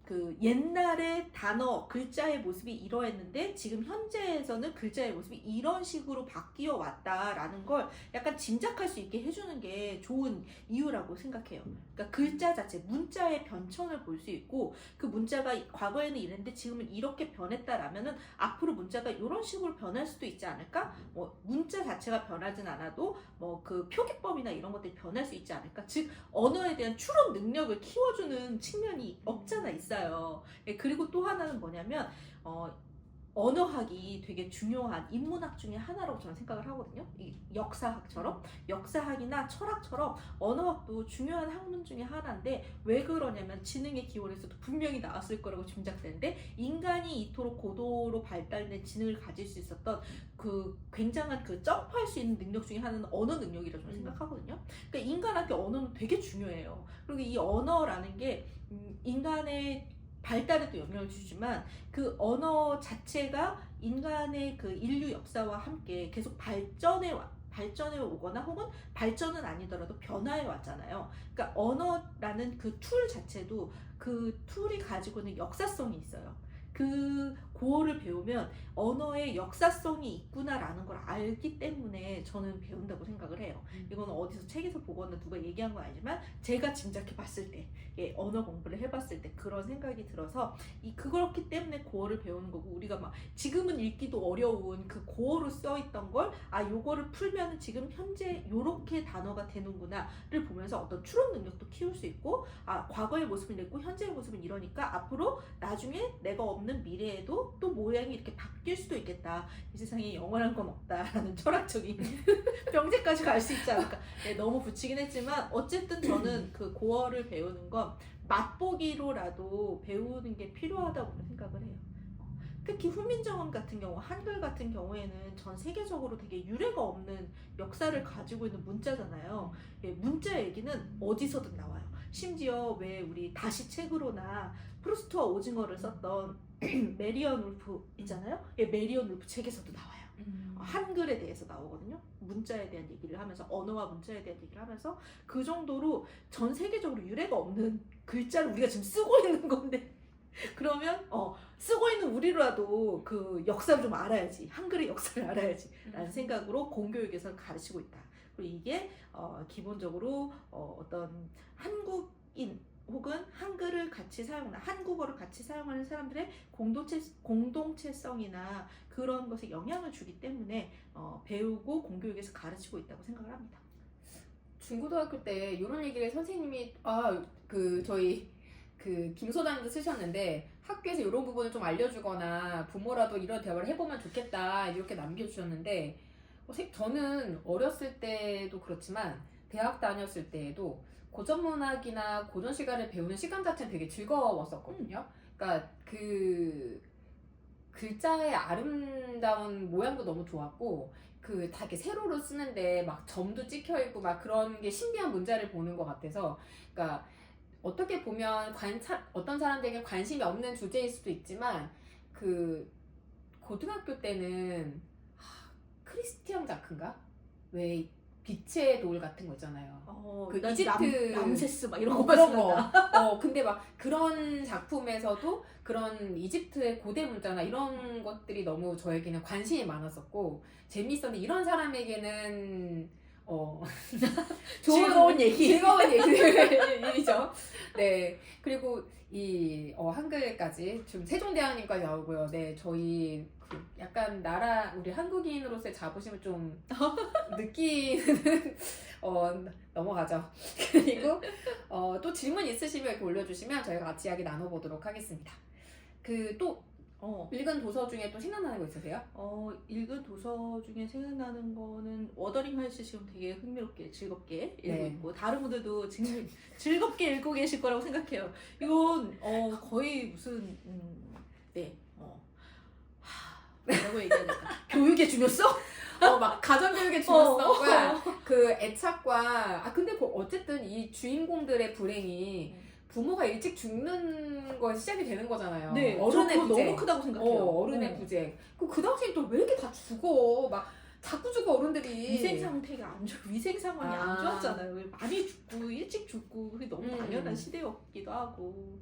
그 옛날의 단어, 글자의 모습이 이러했는데 지금 현재에서는 글자의 모습이 이런 식으로 바뀌어 왔다라는 걸 약간 짐작할 수 있게 해주는 게 좋은 이유라고 생각해요. 그러니까 글자 자체, 문자의 변천을 볼 수 있고, 그 문자가 과거에는 이랬는데 지금은 이렇게 변했다라면은 앞으로 문자가 이런 식으로 변할 수도 있지 않을까? 뭐 문자 자체가 변하진 않아도 뭐 그 표기법이나 이런 것들이 변할 수 있지 않을까? 즉 언어에 대한 추론 능력을 키워주는 측면이 없잖아 있어요. 예, 그리고 또 하나는 뭐냐면 언어학이 되게 중요한 인문학 중에 하나라고 저는 생각을 하거든요. 이 역사학이나 철학처럼 언어학도 중요한 학문 중에 하나인데, 왜 그러냐면 지능의 기원에서도 분명히 나왔을 거라고 짐작되는데, 인간이 이토록 고도로 발달된 지능을 가질 수 있었던 그 굉장한 그 점프할 수 있는 능력 중에 하나는 언어 능력이라고 저는 생각하거든요. 그러니까 인간한테 언어는 되게 중요해요. 그리고 이 언어라는 게 인간의 발달에도 영향을 주지만 그 언어 자체가 인간의 그 인류 역사와 함께 계속 발전해 오거나 혹은 발전은 아니더라도 변화해 왔잖아요. 그러니까 언어라는 그 툴 자체도 그 툴이 가지고 있는 역사성이 있어요. 그 고어를 배우면 언어의 역사성이 있구나라는 걸 알기 때문에 저는 배운다고 생각을 해요. 이건 어디서 책에서 보거나 누가 얘기한 건 아니지만 제가 짐작해 봤을 때, 언어 공부를 해봤을 때 그런 생각이 들어서 그렇기 때문에 고어를 배우는 거고, 우리가 막 지금은 읽기도 어려운 그 고어로 써있던 걸 요거를 풀면 지금 현재 요렇게 단어가 되는구나를 보면서 어떤 추론 능력도 키울 수 있고, 과거의 모습을 냈고 현재의 모습은 이러니까 앞으로 나중에 내가 없는 미래에도 또 모양이 이렇게 바뀔 수도 있겠다. 이 세상에 영원한 건 없다라는 철학적인 명제까지 갈 수 있지 않을까. 네, 너무 붙이긴 했지만 어쨌든 저는 그 고어를 배우는 건 맛보기로라도 배우는 게 필요하다고 생각을 해요. 특히 후민정음 같은 경우, 한글 같은 경우에는 전 세계적으로 되게 유례가 없는 역사를 가지고 있는 문자잖아요. 예, 문자 얘기는 어디서든 나와요. 심지어 왜 우리 다시 책으로나 프루스트와 오징어를 썼던 메리언 울프 있잖아요. 예, 메리언 울프 책에서도 나와요. 한글에 대해서 나오거든요. 문자에 대한 얘기를 하면서, 언어와 문자에 대한 얘기를 하면서, 그 정도로 전 세계적으로 유례가 없는 글자를 우리가 지금 쓰고 있는 건데, 그러면 쓰고 있는 우리라도 그 역사를 좀 알아야지, 한글의 역사를 알아야지 라는 생각으로 공교육에서 가르치고 있다. 그리고 이게 기본적으로 어떤 한국인 혹은 한글을 같이 사용하는, 한국어를 같이 사용하는 사람들의 공동체성이나 그런 것에 영향을 주기 때문에 배우고 공교육에서 가르치고 있다고 생각을 합니다. 중고등학교 때 이런 얘기를 선생님이 저희 김 소장님도 쓰셨는데, 학교에서 이런 부분을 좀 알려주거나 부모라도 이런 대화를 해보면 좋겠다 이렇게 남겨주셨는데, 저는 어렸을 때도 그렇지만 대학 다녔을 때에도 고전문학이나 고전 시가를 배우는 시간 자체는 되게 즐거웠었거든요. 그러니까 그 글자의 아름다운 모양도 너무 좋았고, 다 이렇게 세로로 쓰는데 막 점도 찍혀 있고 막 그런 게 신비한 문자를 보는 것 같아서, 그러니까 어떻게 보면 어떤 사람들에게 관심이 없는 주제일 수도 있지만, 고등학교 때는 크리스티안 자크인가? 왜 빛의 돌 같은 거 있잖아요. 이집트 람세스 막 이런 거 그런 거. 근데 막 그런 작품에서도 그런 이집트의 고대 문자나 이런 것들이 너무 저에게는 관심이 많았었고 재밌었는데, 이런 사람에게는 즐거운 얘기죠. 네. 그리고 한글까지 지금 세종대왕님까지 나오고요. 네, 저희 약간 우리 한국인으로서의 자부심을 좀 느끼는 넘어가죠. 그리고 또 질문 있으시면 이렇게 올려주시면 저희가 같이 이야기 나눠보도록 하겠습니다. 또 읽은 도서 중에 또 생각나는 거 있으세요? 읽은 도서 중에 생각나는 거는 워더링 하이츠 지금 되게 흥미롭게 즐겁게 읽고 있고, 다른 분들도 지금 즐겁게 읽고 계실 거라고 생각해요. 이건 거의 무슨 뭐라고 얘기해야 될까? 교육의 중요성? 막 가정교육의 중요성과 그 애착과 근데 어쨌든 이 주인공들의 불행이 부모가 일찍 죽는 거 시작이 되는 거잖아요. 네, 어른의 부재. 너무 크다고 생각해요. 어른의 부재. 그 당시에 또 왜 이렇게 다 죽어? 막 자꾸 죽어 어른들이. 위생 상태가 위생 상황이 안 좋았잖아요. 많이 죽고 일찍 죽고 그게 너무 당연한 시대였기도 하고.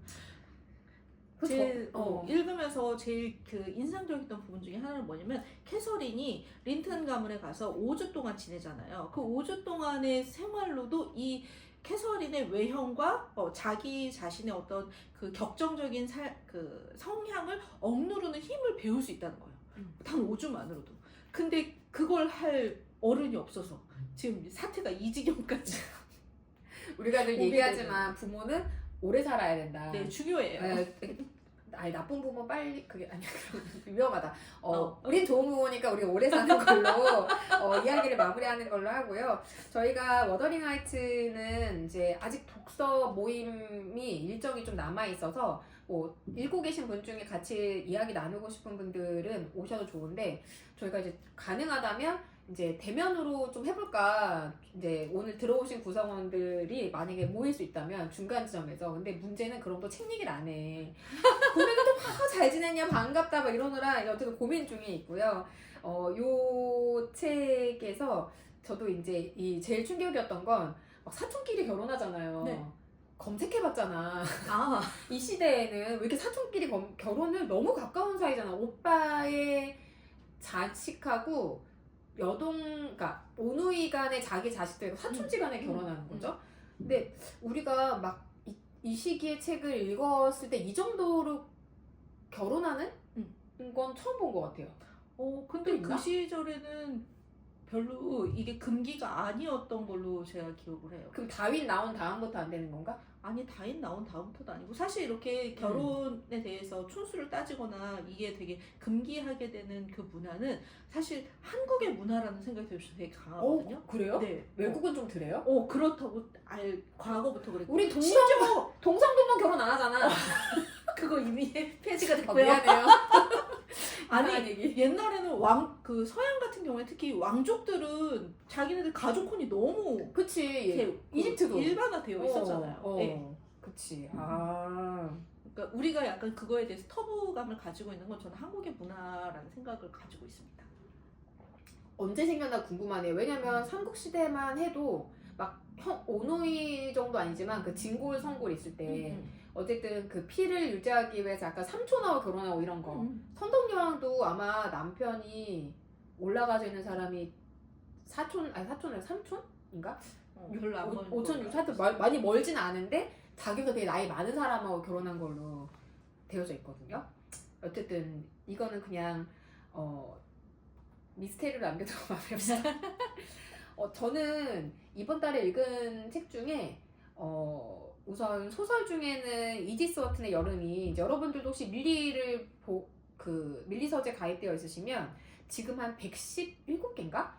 읽으면서 제일 인상적이었던 부분 중에 하나는 뭐냐면, 캐서린이 린튼 가문에 가서 5주 동안 지내잖아요. 그 5주 동안의 생활로도 이 캐서린의 외형과 자기 자신의 어떤 그 격정적인 성향을 억누르는 힘을 배울 수 있다는 거예요. 단 5주만으로도. 근데 그걸 할 어른이 없어서 지금 사태가 이 지경까지. 우리가 늘 얘기하지만 부모는 오래 살아야 된다. 네, 중요해요. 나쁜 부모 빨리 그게 아니야. 위험하다. 우린 좋은 부모니까 우리 오래 사는 걸로 이야기를 마무리하는 걸로 하고요. 저희가 워더링 하이츠는 이제 아직 독서 모임이 일정이 좀 남아 있어서 읽고 계신 분 중에 같이 이야기 나누고 싶은 분들은 오셔도 좋은데, 저희가 이제 가능하다면 이제 대면으로 좀 해볼까. 이제 오늘 들어오신 구성원들이 만약에 모일 수 있다면 중간 지점에서. 근데 문제는 그럼 또 책 얘기를 안 해. 구매가도 잘 지냈냐, 반갑다 막 이러느라 어쨌든 고민 중에 있고요. 요 책에서 저도 이제 제일 충격이었던 건 막 사촌끼리 결혼하잖아요. 네. 검색해봤잖아. 이 시대에는 왜 이렇게 사촌끼리 결혼을 너무 가까운 사이잖아. 오빠의 자식하고 그러니까 오누이 간의 자기 자식들과 사촌지 간에 결혼하는 거죠. 근데 우리가 막 이 시기에 책을 읽었을 때 이 정도로 결혼하는 건 처음 본 것 같아요. 근데 그 시절에는 별로 이게 금기가 아니었던 걸로 제가 기억을 해요. 그럼 다윈 나온 다음부터 안 되는 건가? 아니, 다윈 나온 다음부터도 아니고, 사실 이렇게 결혼에 대해서 촌수를 따지거나 이게 되게 금기하게 되는 그 문화는 사실 한국의 문화라는 생각이 들어서 되게 강하거든요. 그래요? 네. 외국은 좀 그래요? 그렇다고 과거부터 그랬고. 우리 동성동본 결혼 안 하잖아. 그거 이미 폐지가 됐고요. 미안해요. 아니 얘기. 옛날에는 그 서양 같은 경우에 특히 왕족들은 자기네들 가족혼이 너무 그치. 이렇게 이집트도 일반화되어 있었잖아요. 네. 그치. 그러니까 우리가 약간 그거에 대해서 터부감을 가지고 있는 건 저는 한국의 문화라는 생각을 가지고 있습니다. 언제 생겼나 궁금하네요. 왜냐면 삼국시대만 해도 막 오노이 정도 아니지만 그 진골 성골 있을 때 어쨌든 그 피를 유지하기 위해서 약간 삼촌하고 결혼하고 이런 거. 선덕여왕도 아마 남편이 올라가져 있는 사람이 사촌, 삼촌인가? 별로 안 멀. 5천 6 하여튼 많이 멀진 않은데 자기가 되게 나이 많은 사람하고 결혼한 걸로 되어져 있거든요. 어쨌든 이거는 그냥 미스테리를 남겨두고 마무리합시다. 저는 이번 달에 읽은 책 중에 우선 소설 중에는 이지스 워튼의 여름이 이제 여러분들도 혹시 밀리 서재 가입되어 있으시면 지금 한 117개인가?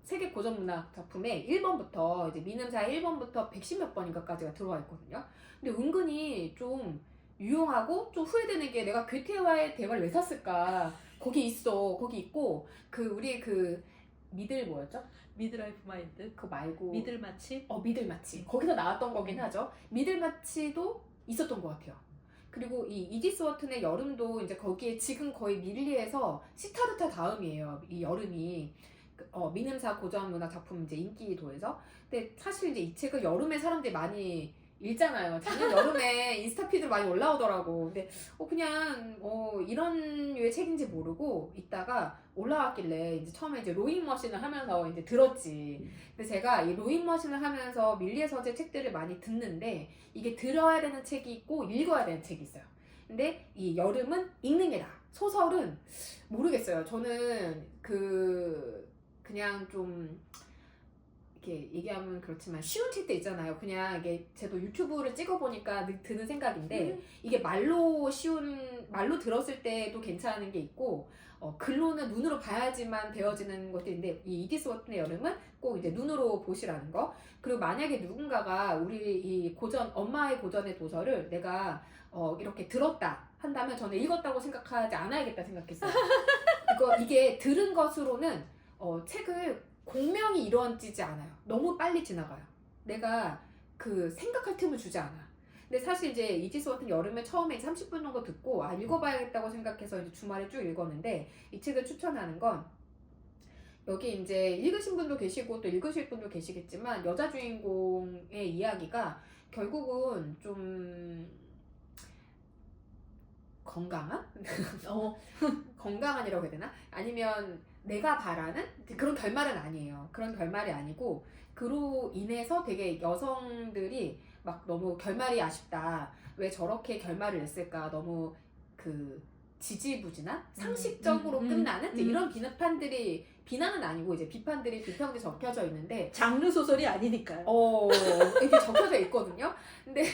세계 고전 문학 작품에 1번부터 이제 민음사 1번부터 110몇 번인가까지가 들어와 있거든요. 근데 은근히 좀 유용하고 좀 후회되는 게 내가 괴테와의 대화를 왜 샀을까? 거기 있고 우리 뭐였죠? 미드라이프 마인드. 그거 말고 미들마치. 미들마치. 거기서 나왔던 거긴 하죠. 미들마치도 있었던 것 같아요. 그리고 이 이지스 워튼의 여름도 이제 거기에 지금 거의 밀리에서 시타르타 다음이에요. 이 여름이. 민음사 고전 문학 작품 이제 인기도에서. 근데 사실 이제 이 책을 여름에 사람들이 많이 읽잖아요. 작년 여름에 인스타피드 많이 올라오더라고. 근데 그냥 이런 류의 책인지 모르고 있다가 올라왔길래 이제 처음에 이제 로잉머신을 하면서 이제 들었지. 근데 제가 이 로잉머신을 하면서 밀리의 서재 책들을 많이 듣는데 이게 들어야 되는 책이 있고 읽어야 되는 책이 있어요. 근데 이 여름은 읽는 게 나아. 소설은 모르겠어요. 저는 그냥 좀 이렇게 얘기하면 그렇지만 쉬운 책도 있잖아요. 그냥 이게 저도 유튜브를 찍어보니까 드는 생각인데 이게 말로 들었을 때도 괜찮은 게 있고 글로는 눈으로 봐야지만 되어지는 것들인데 이 이디스 워튼의 여름은 꼭 이제 눈으로 보시라는 거. 그리고 만약에 누군가가 우리 이 엄마의 고전의 도서를 내가 이렇게 들었다 한다면 저는 읽었다고 생각하지 않아야겠다 생각했어요. 이게 들은 것으로는 책을 공명이 이루어지지 않아요. 너무 빨리 지나가요. 내가 생각할 틈을 주지 않아. 근데 사실 이제 이지스 워튼 여름에 처음에 30분 정도 듣고 읽어봐야겠다고 생각해서 이제 주말에 쭉 읽었는데 이 책을 추천하는 건 여기 이제 읽으신 분도 계시고 또 읽으실 분도 계시겠지만 여자 주인공의 이야기가 결국은 좀 건강한? 건강한이라고 해야 되나? 아니면 내가 바라는 그런 결말은 아니에요. 그런 결말이 아니고 그로 인해서 되게 여성들이 막 너무 결말이 아쉽다. 왜 저렇게 결말을 냈을까? 너무 지지부진한 상식적으로 끝나는 이런 비난은 아니고 이제 비판들이 비평에 적혀져 있는데 장르 소설이 아니니까요. 이렇게 적혀져 있거든요. 근데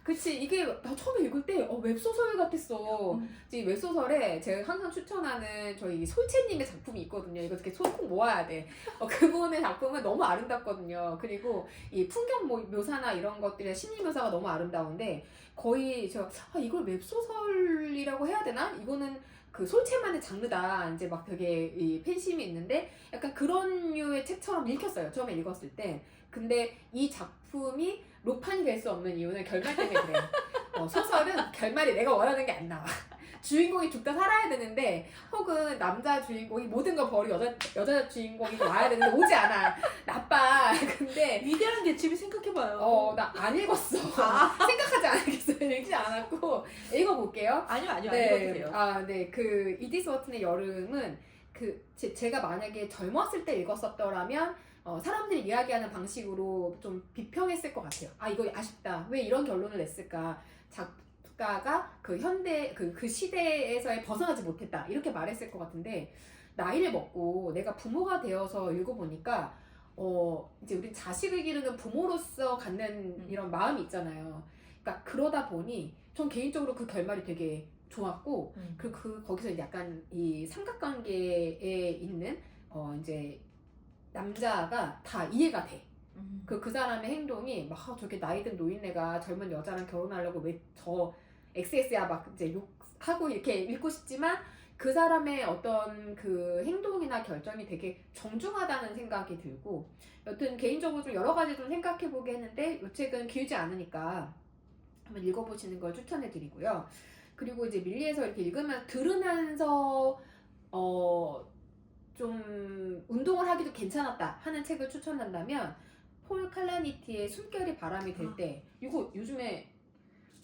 그치 이게 나 처음에 읽을 때 웹소설 같았어. 이 웹소설에 제가 항상 추천하는 저희 솔채님의 작품이 있거든요. 이거 이렇게 꼭 모아야 돼. 그분의 작품은 너무 아름답거든요. 그리고 이 풍경 묘사나 이런 것들의 심리 묘사가 너무 아름다운데 거의 이걸 웹소설이라고 해야 되나? 이거는 솔채만의 장르다. 이제 막 되게 이 팬심이 있는데 약간 그런 류의 책처럼 읽혔어요. 처음에 읽었을 때. 근데 이 작품이 로판이 될 수 없는 이유는 결말 때문에 그래요. 소설은 결말이 내가 원하는 게 안 나와. 주인공이 죽다 살아야 되는데 혹은 남자 주인공이 모든 걸 버리고 여자 주인공이 와야 되는데 오지 않아. 나빠. 근데 위대한 개츠비 생각해봐요. 나 안 읽었어. 생각하지 않았겠어요. 읽지 않았고 읽어볼게요. 아니요 네. 읽어주세요. 네. 이디스 워튼의 여름은 제가 만약에 젊었을 때 읽었었더라면 사람들이 이야기하는 방식으로 좀 비평했을 것 같아요. 이거 아쉽다. 왜 이런 결론을 냈을까? 작가가 현대 그 시대에서의 벗어나지 못했다. 이렇게 말했을 것 같은데 나이를 먹고 내가 부모가 되어서 읽어보니까 이제 우리 자식을 기르는 부모로서 갖는 이런 마음이 있잖아요. 그러니까 그러다 보니 전 개인적으로 그 결말이 되게 좋았고 그리고 거기서 약간 이 삼각관계에 있는 이제 남자가 다 이해가 돼. 그 사람의 행동이 막 저렇게 나이든 노인네가 젊은 여자랑 결혼하려고 왜 저 XS야 막 이제 욕하고 이렇게 읽고 싶지만 그 사람의 어떤 그 행동이나 결정이 되게 정중하다는 생각이 들고, 여튼 개인적으로 좀 여러 가지 좀 생각해 보게 했는데 이 책은 길지 않으니까 한번 읽어보시는 걸 추천해 드리고요. 그리고 이제 밀리에서 이렇게 들으면서 좀 운동을 하기도 괜찮았다 하는 책을 추천한다면 폴 칼라니티의 숨결이 바람이 될 때, 이거 요즘에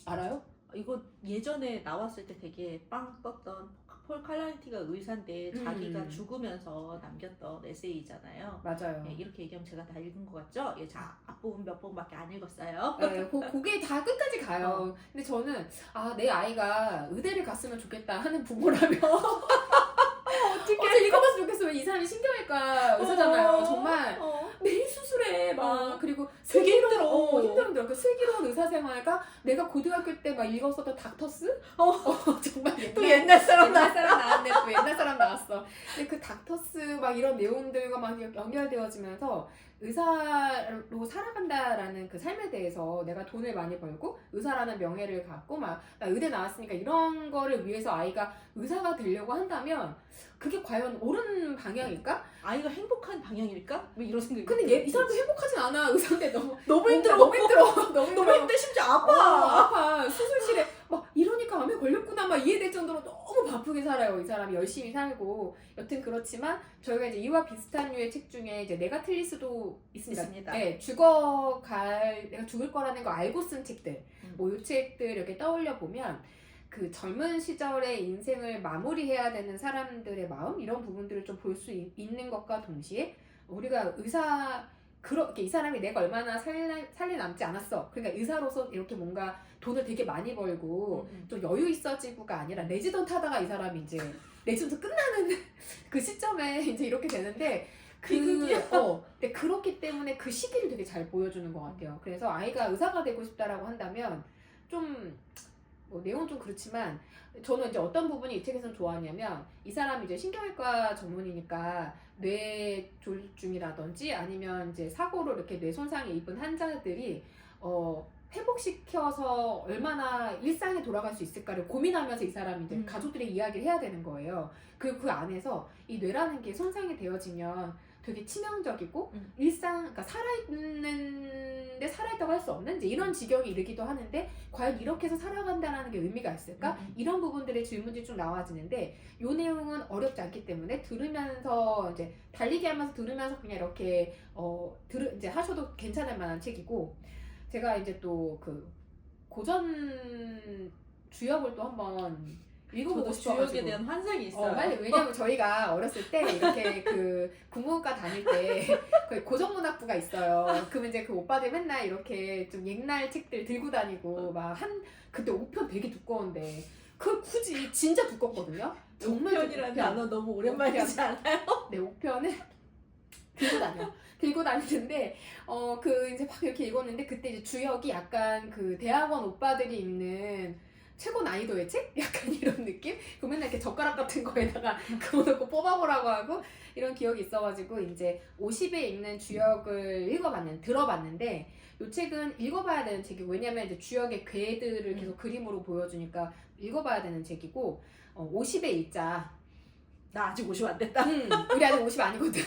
알아요? 이거 예전에 나왔을 때 되게 빵 떴던 폴 칼라니티가 의사인데 자기가 죽으면서 남겼던 에세이잖아요. 맞아요. 예, 이렇게 얘기하면 제가 다 읽은 것 같죠? 예, 자, 앞부분 몇 번밖에 안 읽었어요. 네, 그게 다 끝까지 가요. 근데 저는 내 아이가 의대를 갔으면 좋겠다 하는 부모라면 어떻게 읽어봤으면 좋겠어. 이 사람이 신경외과 의사잖아요. 정말 매일 수술해 막 그리고 되게 힘들어. 힘들어. 그 슬기로운 의사생활과 내가 고등학교 때 막 읽었었던 닥터스 정말 또 옛날 사람 나왔네. 또 옛날 사람 나왔어. 근데 그 닥터스 막 이런 내용들과 막 연결되어지면서 의사로 살아간다라는 그 삶에 대해서 내가 돈을 많이 벌고 의사라는 명예를 갖고 막 나 의대 나왔으니까 이런 거를 위해서 아이가 의사가 되려고 한다면 그게 과연 옳은 방향일까? 아이가 행복한 방향일까? 왜 이런 생각이 근데 이 사람도 행복하진 않아. 의사인데 너무 힘들어. 너무 힘들어. 너무 힘들어. 심지어 아파. 아파. 수술실에 막 이러니까 암에 걸렸구나 막 이해될 정도로 너무 바쁘게 살아요. 이 사람이 열심히 살고. 여튼 그렇지만 저희가 이제 이와 비슷한 류의 책 중에 이제 내가 틀릴 수도 있습니다. 네, 내가 죽을 거라는 거 알고 쓴 책들. 뭐 이 책들 이렇게 떠올려 보면 그 젊은 시절의 인생을 마무리해야 되는 사람들의 마음 이런 부분들을 좀 볼 수 있는 것과 동시에 우리가 이 사람이 내가 얼마나 살리 남지 않았어. 그러니까 의사로서 이렇게 뭔가 돈을 되게 많이 벌고 좀 여유 있어지고가 아니라 레지던트 하다가 이 사람이 이제 레지던트 끝나는 그 시점에 이제 이렇게 되는데 근데 그렇기 때문에 그 시기를 되게 잘 보여주는 것 같아요. 그래서 아이가 의사가 되고 싶다라고 한다면 좀 내용은 좀 그렇지만 저는 이제 어떤 부분이 이 책에서는 좋았냐면 이 사람이 이제 신경외과 전문이니까 뇌졸중이라든지 아니면 이제 사고로 이렇게 뇌 손상이 입은 환자들이 회복시켜서 얼마나 일상에 돌아갈 수 있을까를 고민하면서 이 사람이 이제 가족들의 이야기를 해야 되는 거예요. 그리고 그 안에서 이 뇌라는 게 손상이 되어지면 되게 치명적이고 그러니까 살아있는데 살아있다고 할 수 없는 이제 이런 지경에 이르기도 하는데 과연 이렇게 해서 살아간다는 게 의미가 있을까? 이런 부분들의 질문들이 좀 나와지는데 이 내용은 어렵지 않기 때문에 들으면서 이제 달리기 하면서 들으면서 그냥 이렇게 이제 하셔도 괜찮을 만한 책이고 제가 이제 또 그 고전 주역을 또 한번 읽어보고 싶어가지고 주역에 대한 환상이 있어요. 왜냐면 저희가 어렸을 때 이렇게 그 국문과 다닐 때 거의 고전문학부가 있어요. 그러면 이제 그 오빠들 맨날 이렇게 좀 옛날 책들 들고 다니고 막 그때 5편 되게 두꺼운데 그걸 굳이 진짜 두껍거든요. 정말 5편이라는 단어 너무 오랜만이지 않아요? 네, 5편을 들고 다니는데 이제 막 이렇게 읽었는데 그때 이제 주역이 약간 그 대학원 오빠들이 읽는 최고 난이도의 책? 약간 이런 느낌? 그 맨날 이렇게 젓가락 같은 거에다가 그거 넣고 뽑아보라고 하고 이런 기억이 있어가지고 이제 50에 읽는 주역을 들어봤는데 이 책은 읽어봐야 되는 책이고 왜냐면 이제 주역의 괴들을 계속 그림으로 보여주니까 읽어봐야 되는 책이고 50에 읽자. 나 아직 50 안 됐다. 우리 아직 50 아니거든.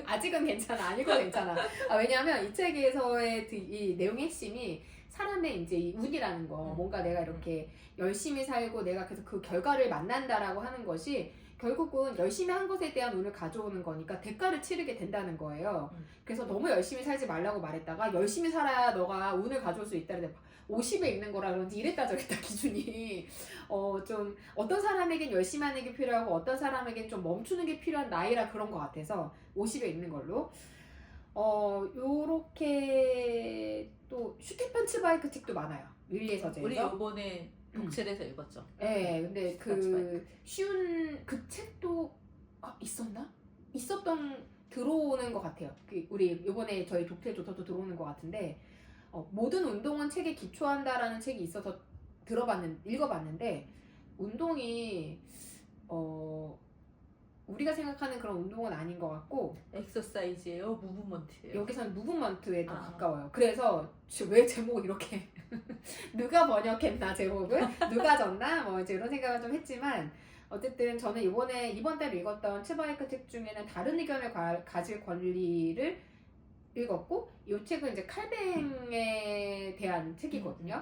아직은 괜찮아. 안 읽어도 괜찮아. 왜냐면 이 책에서의 이 내용의 핵심이 사람의 이제 이 운이라는 거, 뭔가 내가 이렇게 열심히 살고 내가 계속 그 결과를 만난다라고 하는 것이 결국은 열심히 한 것에 대한 운을 가져오는 거니까 대가를 치르게 된다는 거예요. 그래서 너무 열심히 살지 말라고 말했다가 열심히 살아야 너가 운을 가져올 수 있다는데 50에 읽는 거라 그런지 이랬다 저랬다 기준이 좀 어떤 사람에겐 열심히 하는 게 필요하고 어떤 사람에겐 좀 멈추는 게 필요한 나이라 그런 것 같아서 50에 읽는 걸로 요렇게 또 슈테펀츠바이크 책도 많아요. 밀리의 서재에서. 우리 요번에 독실에서 읽었죠. 네, 근데 쉬운 그 책도 있었나? 들어오는 것 같아요. 우리 요번에 저희 독필조서도 들어오는 것 같은데 모든 운동은 책에 기초한다라는 책이 있어서 읽어봤는데 운동이 우리가 생각하는 그런 운동은 아닌 것 같고 엑서사이즈예요? 무브먼트예요? 여기서는 무브먼트에 더 가까워요. 그래서 왜 제목을 이렇게 누가 번역했나 제목을 누가 졌나 뭐 이제 이런 생각을 좀 했지만 어쨌든 저는 이번 달 읽었던 츠바이크 책 중에는 다른 의견을 가질 권리를 읽었고, 이 책은 이제 칼뱅에 대한 책이거든요.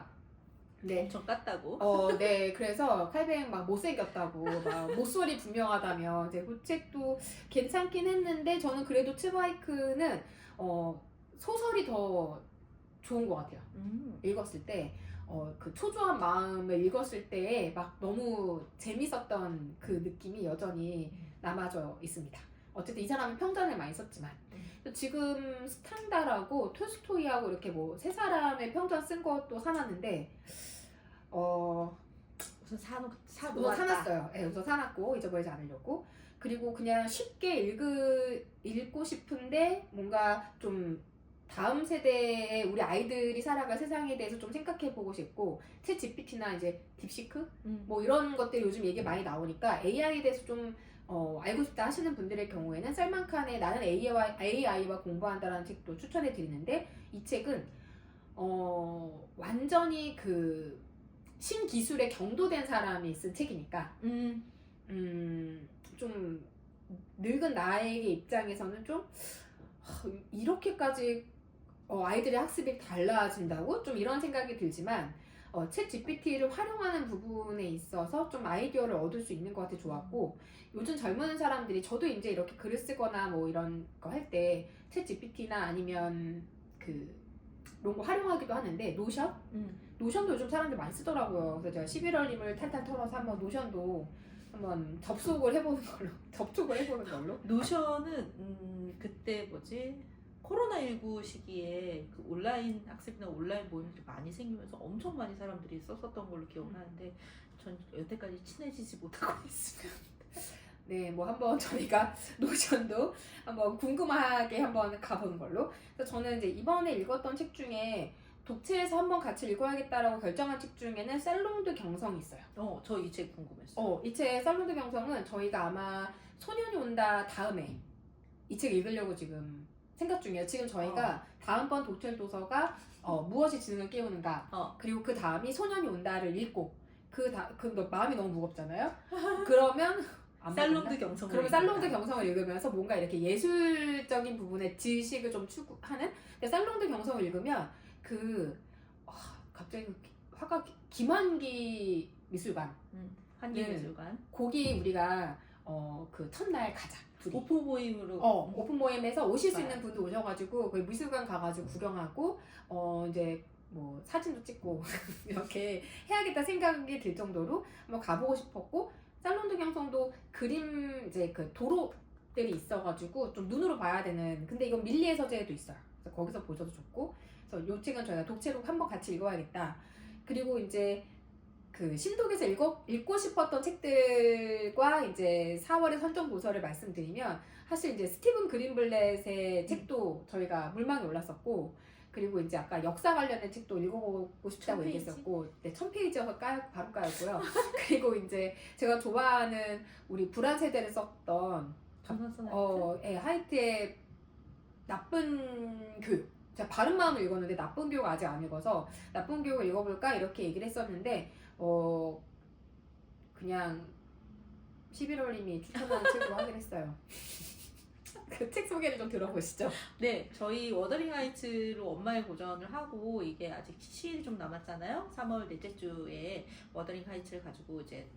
네. 엄청 깠다고. 네. 그래서 칼뱅 막 못생겼다고, 막 목소리 분명하다며. 이제 그 책도 괜찮긴 했는데, 저는 그래도 츠바이크는 소설이 더 좋은 것 같아요. 읽었을 때. 그 초조한 마음을 읽었을 때에 막 너무 재밌었던 그 느낌이 여전히 남아져 있습니다. 어쨌든 이 사람은 평전을 많이 썼지만 지금 스탄다라고 톨스토이하고 이렇게 뭐 세 사람의 평전 쓴 것도 사놨는데 우선 우선 사놨어요. 네, 우선 사놨고 잊어버리지 않으려고. 그리고 그냥 쉽게 읽고 싶은데 뭔가 좀 다음 세대의 우리 아이들이 살아갈 세상에 대해서 좀 생각해보고 싶고, 챗 GPT나 이제 딥시크 뭐 이런 것들이 요즘 얘기 많이 나오니까 AI에 대해서 좀 알고 싶다 하시는 분들의 경우에는 살만칸의 나는 AI와 공부한다라는 책도 추천해 드리는데, 이 책은 완전히 그 신기술에 경도된 사람이 쓴 책이니까 좀 늙은 나에게 입장에서는 좀 이렇게까지 아이들의 학습이 달라진다고? 좀 이런 생각이 들지만 챗 GPT를 활용하는 부분에 있어서 좀 아이디어를 얻을 수 있는 것 같아 좋았고, 요즘 젊은 사람들이 저도 이제 이렇게 글을 쓰거나 뭐 이런 거 할 때 챗 GPT나 아니면 이런 거 활용하기도 하는데, 노션도 요즘 사람들 많이 쓰더라고요. 그래서 제가 11월님을 탈탈 털어서 한번 노션도 한번 접속을 해보는 걸로. 노션은 그때 코로나19 시기에 그 온라인 학습이나 온라인 모임들이 많이 생기면서 엄청 많이 사람들이 썼었던 걸로 기억하는데 전 여태까지 친해지지 못하고 있습니다. 네, 뭐 한번 저희가 노션도 한번 궁금하게 한번 가보는 걸로. 그래서 저는 이제 이번에 읽었던 책 중에 독채에서 한번 같이 읽어야겠다라고 결정한 책 중에는 살롱드 경성이 있어요. 저 이 책 궁금했어요. 이 책 살롱드 경성은 저희가 아마 소년이 온다 다음에 이 책 읽으려고 지금 생각 중이에요. 지금 저희가 다음번 독철 도서가 무엇이 지능을 깨우는가, 그리고 그 다음이 소년이 온다를 읽고 마음이 너무 무겁잖아요. 그러면 살롱드 경성을 그러면 살롱드 경성을 읽으면서 뭔가 이렇게 예술적인 부분의 지식을 좀 추구하는. 근데 살롱드 경성을 읽으면 갑자기 화가 김환기 미술관, 한기미술관 거기 우리가 그 첫날 가자. 오픈 모임으로 오픈 모임에서 오실 수 있는 분도 오셔가지고 그 미술관 가가지고 구경하고 이제 뭐 사진도 찍고 이렇게 해야겠다 생각이 들 정도로 한번 가보고 싶었고, 살롱드 경성도 그림 이제 그 도로들이 있어가지고 좀 눈으로 봐야 되는. 근데 이건 밀리의 서재에도 있어요. 그래서 거기서 보셔도 좋고. 그래서 이 책은 저희가 독채로 한번 같이 읽어야겠다. 그리고 이제 그 신독에서 읽고 싶었던 책들과 이제 4월의 선정 도서를 말씀드리면, 사실 이제 스티븐 그린블렛의 책도 저희가 물망에 올랐었고, 그리고 이제 아까 역사 관련된 책도 읽어보고 싶다고 1000페이지? 얘기했었고, 네, 1000페이지여서 바로 까였고요. 그리고 이제 제가 좋아하는 우리 불안 세대를 썼던 조나선 하이트의 나쁜 교육. 제가 바른 마음을 읽었는데 나쁜 교육 아직 안 읽어서 나쁜 교육을 읽어볼까 이렇게 얘기를 했었는데 그냥 11월님이 추천하는 책으로 하긴 했어요. 그 책 소개를 좀 들어보시죠. 네, 저희 워더링 하이츠로 엄마의 고전을 하고 이게 아직 시일이 좀 남았잖아요. 3월 넷째 주에 워더링 하이츠를 가지고 이제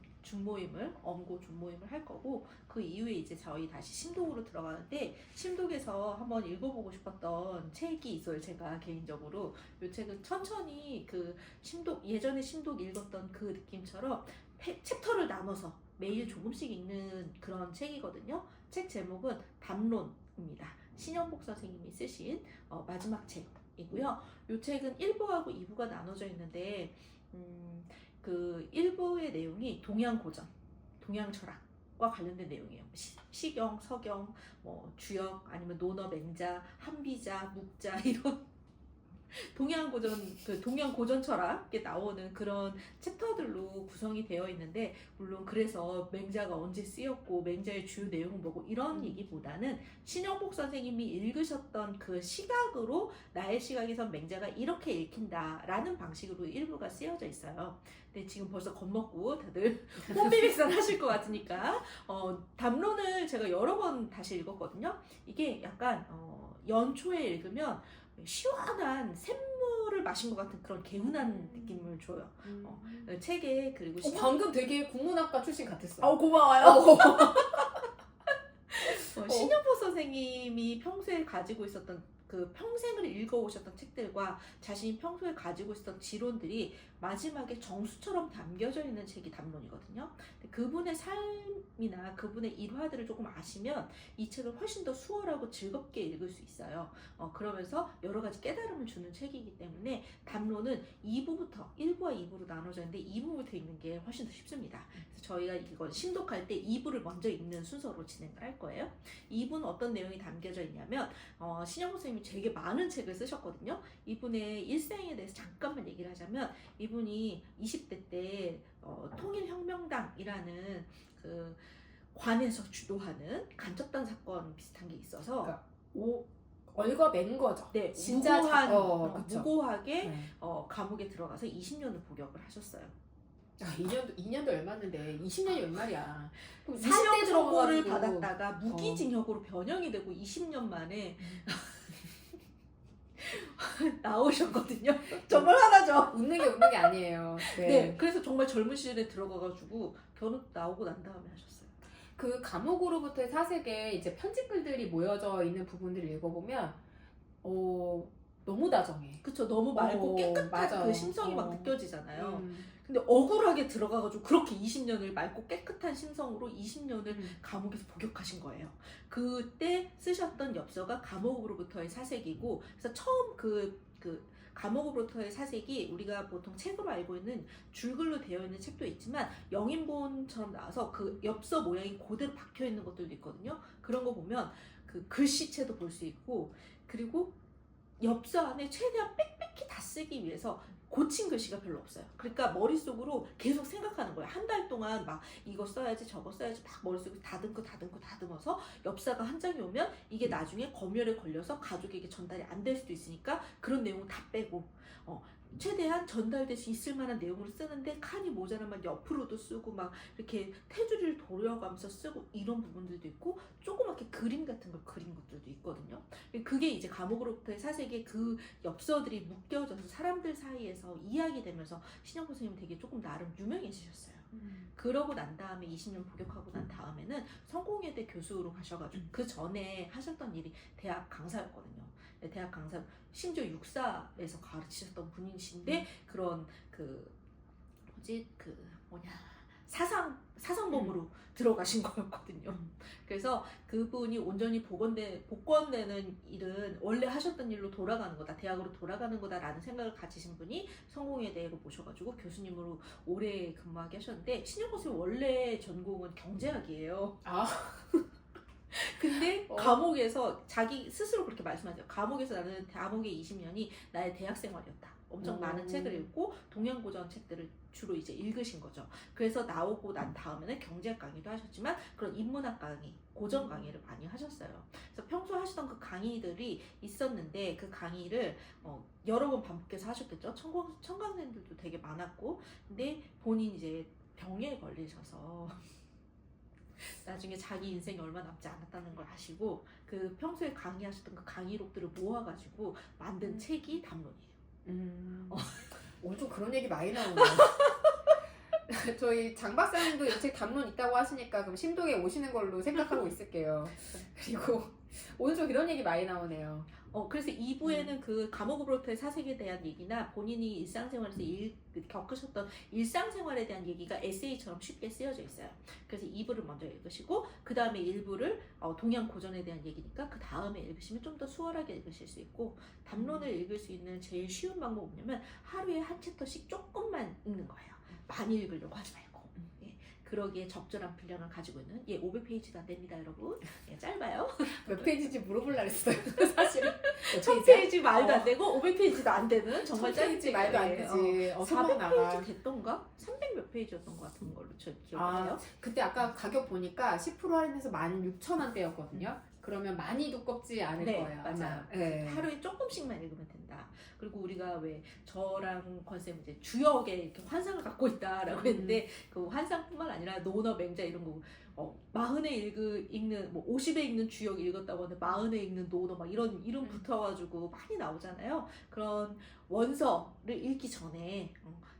엄고 중모임을 할 거고, 그 이후에 이제 저희 다시 심독으로 들어가는데, 심독에서 한번 읽어보고 싶었던 책이 있어요. 제가 개인적으로 이 책은 천천히 예전에 심독 읽었던 그 느낌처럼 챕터를 나눠서 매일 조금씩 읽는 그런 책이거든요. 책 제목은 담론입니다. 신영복 선생님이 쓰신 마지막 책이고요. 이 책은 1부하고 2부가 나눠져 있는데 그 1부의 내용이 동양 고전, 동양 철학과 관련된 내용이에요. 시경, 서경, 주역, 아니면 논어, 맹자, 한비자, 묵자 이런 동양 고전 철학에 나오는 그런 챕터들로 구성이 되어 있는데, 물론 그래서 맹자가 언제 쓰였고 맹자의 주요 내용은 뭐고 이런 얘기보다는 신영복 선생님이 읽으셨던 그 시각으로 나의 시각에서 맹자가 이렇게 읽힌다라는 방식으로 일부가 쓰여져 있어요. 근데 지금 벌써 겁먹고 다들 혼비백산 하실 것 같으니까 담론을 제가 여러 번 다시 읽었거든요. 이게 약간 연초에 읽으면 시원한 샘물을 마신 것 같은 그런 개운한 느낌을 줘요. 책에 그리고 방금 되게 국문학과 출신 같았어. 고마워요. 신영보 선생님이 평소에 가지고 있었던 그 평생을 읽어오셨던 책들과 자신이 평소에 가지고 있었던 지론들이 마지막에 정수처럼 담겨져 있는 책이 담론이거든요. 근데 그분의 삶이나 그분의 일화들을 조금 아시면 이 책을 훨씬 더 수월하고 즐겁게 읽을 수 있어요. 그러면서 여러 가지 깨달음을 주는 책이기 때문에 담론은 2부부터 1부와 2부로 나눠져 있는데 2부부터 읽는 게 훨씬 더 쉽습니다. 그래서 저희가 이걸 심독할 때 2부를 먼저 읽는 순서로 진행을 할 거예요. 2부는 어떤 내용이 담겨져 있냐면 신영보 선생님이 되게 많은 책을 쓰셨거든요. 이분의 일생에 대해서 잠깐만 얘기를 하자면, 이분이 20대 때 통일혁명당이라는 그 관에서 주도하는 간첩단 사건 비슷한 게 있어서 그러니까 얼거맨 거죠. 네, 진짜 무고하게 네. 감옥에 들어가서 20년을 복역을 하셨어요. 2년도 얼마인데 20년이 웬 말이야. 그럼 사형 20대 선고를 들어가가지고 받았다가 무기징역으로 변형이 되고 20년 만에 나오셨거든요. 정말 화나죠? 웃는 게 아니에요. 네, 그래서 정말 젊은 시절에 들어가가지고 결혼 나오고 난 다음에 하셨어요. 그 감옥으로부터의 사색에 이제 편집글들이 모여져 있는 부분들을 읽어보면 너무 다정해. 그쵸, 너무 맑고 깨끗한 맞아. 그 심성이 막 느껴지잖아요. 근데 억울하게 들어가가지고 그렇게 20년을 맑고 깨끗한 심성으로 20년을 감옥에서 복역하신 거예요. 그때 쓰셨던 엽서가 감옥으로부터의 사색이고, 그래서 처음 그 감옥으로부터의 사색이 우리가 보통 책으로 알고 있는 줄글로 되어 있는 책도 있지만 영인본처럼 나와서 그 엽서 모양이 그대로 박혀 있는 것들도 있거든요. 그런 거 보면 그 글씨체도 볼 수 있고, 그리고 엽서 안에 최대한 빽빽히 다 쓰기 위해서 고친 글씨가 별로 없어요. 그러니까 머릿속으로 계속 생각하는 거예요. 한 달 동안 막 이거 써야지 저거 써야지 막 머릿속에 다듬어서 엽사가 한 장이 오면 이게 나중에 검열에 걸려서 가족에게 전달이 안 될 수도 있으니까 그런 내용은 다 빼고 최대한 전달될 수 있을 만한 내용을 쓰는데 칸이 모자라면 옆으로도 쓰고 막 이렇게 테두리를 돌려가면서 쓰고 이런 부분들도 있고, 조그맣게 그림 같은 걸 그린 것들도 있거든요. 그게 이제 감옥으로부터의 사색에 그 엽서들이 묶여져서 사람들 사이에서 이야기되면서 신영보 선생님이 되게 조금 나름 유명해지셨어요. 그러고 난 다음에 20년 복역하고 난 다음에는 성공회대 교수로 가셔가지고 그 전에 하셨던 일이 대학 강사였거든요. 대학 강사, 심지어 육사에서 가르치셨던 분이신데 그런 사상범으로 들어가신 거였거든요. 그래서 그분이 온전히 복권되는 일은 원래 하셨던 일로 돌아가는 거다, 대학으로 돌아가는 거다라는 생각을 가지신 분이 성공회대로 모셔가지고 교수님으로 오래 근무하게 하셨는데, 신영보 선생님 원래 전공은 경제학이에요. 근데 감옥에서 자기 스스로 그렇게 말씀하세요. 감옥에서 나는 감옥의 20년이 나의 대학 생활이었다. 엄청 많은 책을 읽고 동양고전 책들을 주로 이제 읽으신 거죠. 그래서 나오고 난 다음에는 경제학 강의도 하셨지만 그런 인문학 강의, 고전 강의를 많이 하셨어요. 그래서 평소 하시던 그 강의들이 있었는데 그 강의를 여러 번 반복해서 하셨겠죠. 청강생들도 되게 많았고, 근데 본인 이제 병에 걸리셔서 나중에 자기 인생이 얼마 남지 않았다는 걸 아시고 그 평소에 강의하셨던 그 강의록들을 모아가지고 만든 책이 담론이에요. 오늘 좀 그런 얘기 많이 나오네요. 저희 장 박사님도 이 책 담론 있다고 하시니까 그럼 심독에 오시는 걸로 생각하고 있을게요. 그리고 오늘 좀 이런 얘기 많이 나오네요. 그래서 2부에는 그 감옥으로부터의 사색에 대한 얘기나 본인이 일상생활에서 겪으셨던 일상생활에 대한 얘기가 에세이처럼 쉽게 쓰여져 있어요. 그래서 2부를 먼저 읽으시고 그 다음에 1부를 동양 고전에 대한 얘기니까 그 다음에 읽으시면 좀 더 수월하게 읽으실 수 있고, 담론을 읽을 수 있는 제일 쉬운 방법은 뭐냐면 하루에 한 챕터씩 조금만 읽는 거예요. 많이 읽으려고 하지 말고. 그러기에 적절한 분량을 가지고 있는 500페이지도 안 됩니다, 여러분. 짧아요. 몇 페이지인지 물어보려고 했어요. 사실은. 1000페이지 말도 안 되고 500페이지도 안 되는 정말 짧은 페이지 말도 안 되지. 금방 400페이지 나가. 됐던가? 300 몇 페이지였던 것 같은 걸로 저 기억해요. 그때 아까 가격 보니까 10% 할인해서 16,000원대였거든요. 그러면 많이 두껍지 않을 네, 거예요. 맞아요. 네. 하루에 조금씩만 읽으면 된다. 그리고 우리가 왜 저랑 컨셉 이제 주역에 이렇게 환상을 갖고 있다라고 했는데 그 환상뿐만 아니라 논어 맹자 이런 거 40에 읽는 뭐 50에 읽는 주역 읽었다고 하는데 40에 읽는 논어 막 이런 이름 붙어가지고 많이 나오잖아요. 그런 원서를 읽기 전에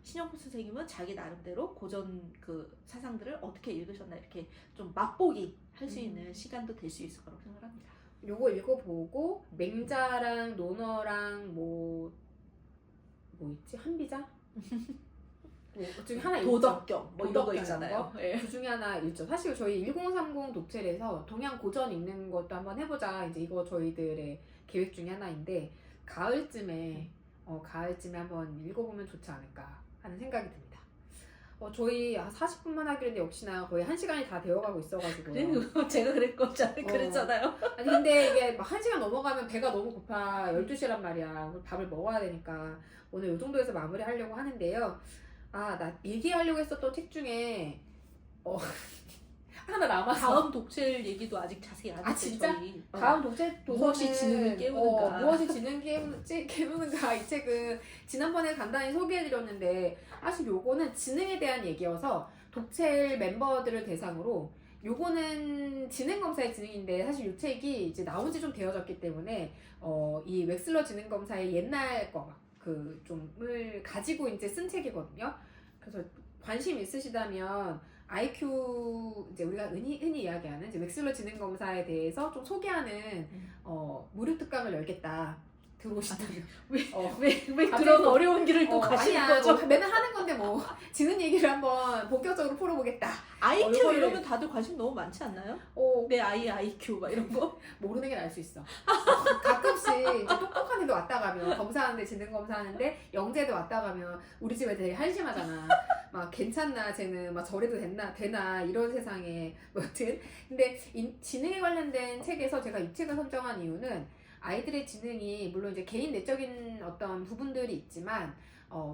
신영포 선생님은 자기 나름대로 고전 그 사상들을 어떻게 읽으셨나 이렇게 좀 맛보기 할 수 있는 시간도 될 수 있을 거라고 생각합니다. 요거 읽어보고 맹자랑 논어랑 뭐 있지? 한비자? 뭐 중에 하나 읽죠. 도덕경 뭐 이런 거 도덕경 있잖아요. 이런 거. 그 중에 하나 읽죠. 사실 저희 1030 독채에서 동양 고전 읽는 것도 한번 해보자. 이제 이거 저희들의 계획 중에 하나인데 가을쯤에 한번 읽어보면 좋지 않을까 하는 생각이 듭니다. 저희 40분만 하기로 했는데 역시나 거의 1시간이 다 되어가고 있어가지고. 그리고 제가 그랬잖아요. 아니 근데 이게 막 1시간 넘어가면 배가 너무 고파 12시란 말이야. 밥을 먹어야 되니까 오늘 이 정도에서 마무리 하려고 하는데요. 나 얘기하려고 했었던 책 중에 하나 남았어. 다음 독채 얘기도 아직 자세히 안 했어요. 진짜? 저희. 다음 독재 도서는 무엇이 지능을 깨우는가. 무엇이 지능을 깨우는가. 이 책은 지난번에 간단히 소개해드렸는데 사실 요거는 지능에 대한 얘기여서 독채 멤버들을 대상으로 요거는 지능검사의 지능인데 사실 이 책이 이제 나온 지 좀 되어졌기 때문에 이 웩슬러 지능검사의 옛날 거 그 좀을 가지고 이제 쓴 책이거든요. 그래서 관심 있으시다면 IQ 이제 우리가 흔히 이야기하는 이제 웩슬러 지능 검사에 대해서 좀 소개하는 무료 특강을 열겠다. 들어오시다면 왜 그런 어려운 길을 또 가시는 아니야, 거죠? 맨날 하는 건데 뭐 지능 얘기를 한번 본격적으로 풀어보겠다. IQ 이거를- 이러면 다들 관심 너무 많지 않나요? 내 아이의 IQ 막 이런 거. 모르는 게 나을 수 있어. 가끔씩 이제 똑똑한 애도 왔다 가면 검사하는데 지능 검사하는데 영재도 왔다 가면 우리 집에 되게 한심하잖아. 막 괜찮나 쟤는 막 저래도 되나 이런 세상에 뭐 여튼 근데 지능에 관련된 책에서 제가 이 책을 선정한 이유는 아이들의 지능이 물론 이제 개인 내적인 어떤 부분들이 있지만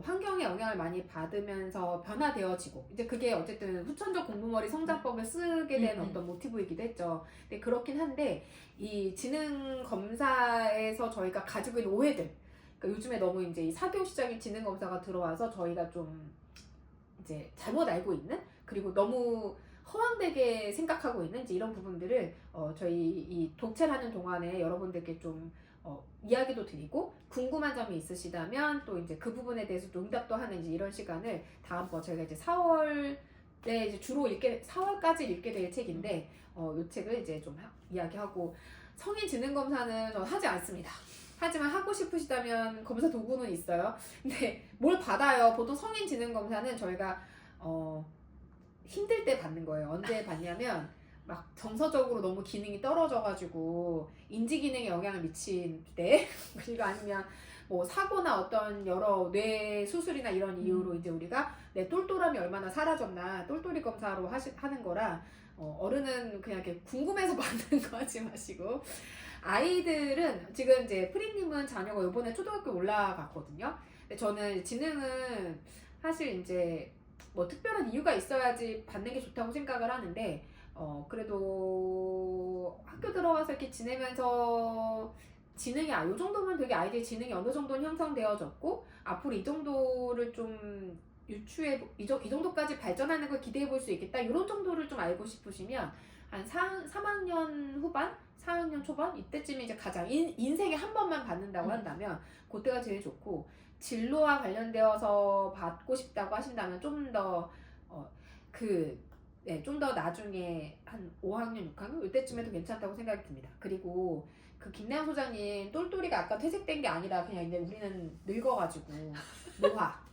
환경의 영향을 많이 받으면서 변화되어지고 이제 그게 어쨌든 후천적 공부머리 성장법을 쓰게 된 어떤 모티브이기도 했죠. 근데 그렇긴 한데 이 지능 검사에서 저희가 가지고 있는 오해들, 그러니까 요즘에 너무 이제 이 사교 시장에 지능 검사가 들어와서 저희가 좀 이제 잘못 알고 있는 그리고 너무 허황되게 생각하고 있는 이제 이런 부분들을 저희 이 독채를 하는 동안에 여러분들께 좀 이야기도 드리고 궁금한 점이 있으시다면 또 이제 그 부분에 대해서 좀 응답도 하는 이제 이런 시간을 다음번 저희가 이제 4월에 이제 주로 4월까지 읽게 될 책인데 이 책을 이제 좀 이야기하고 성인 지능 검사는 저 하지 않습니다. 하지만 하고 싶으시다면 검사 도구는 있어요. 근데 뭘 받아요? 보통 성인 지능 검사는 저희가 힘들 때 받는 거예요. 언제 받냐면 막 정서적으로 너무 기능이 떨어져가지고 인지 기능에 영향을 미친 때 그리고 아니면 뭐 사고나 어떤 여러 뇌 수술이나 이런 이유로 이제 우리가 내 똘똘함이 얼마나 사라졌나 똘똘이 검사로 하는 거라 어른은 그냥 이렇게 궁금해서 받는 거 하지 마시고 아이들은 지금 이제 프리님은 자녀가 이번에 초등학교 올라갔거든요. 근데 저는 지능은 사실 이제 뭐 특별한 이유가 있어야지 받는 게 좋다고 생각을 하는데 그래도 학교 들어가서 이렇게 지내면서 지능이 요 정도면 되게 아이들 지능이 어느 정도는 형성되어졌고 앞으로 이 정도를 좀 이 정도까지 발전하는 걸 기대해 볼 수 있겠다 이런 정도를 좀 알고 싶으시면 한 3학년 후반? 4학년 초반? 이때쯤이 이제 가장 인생에 한 번만 받는다고 한다면 그때가 제일 좋고 진로와 관련되어서 받고 싶다고 하신다면 좀 더 좀 더 나중에 한 5학년, 6학년 이때쯤에도 괜찮다고 생각이 듭니다. 그리고 그 김래영 소장님 똘똘이가 아까 퇴색된 게 아니라 그냥 이제 우리는 늙어가지고 노화.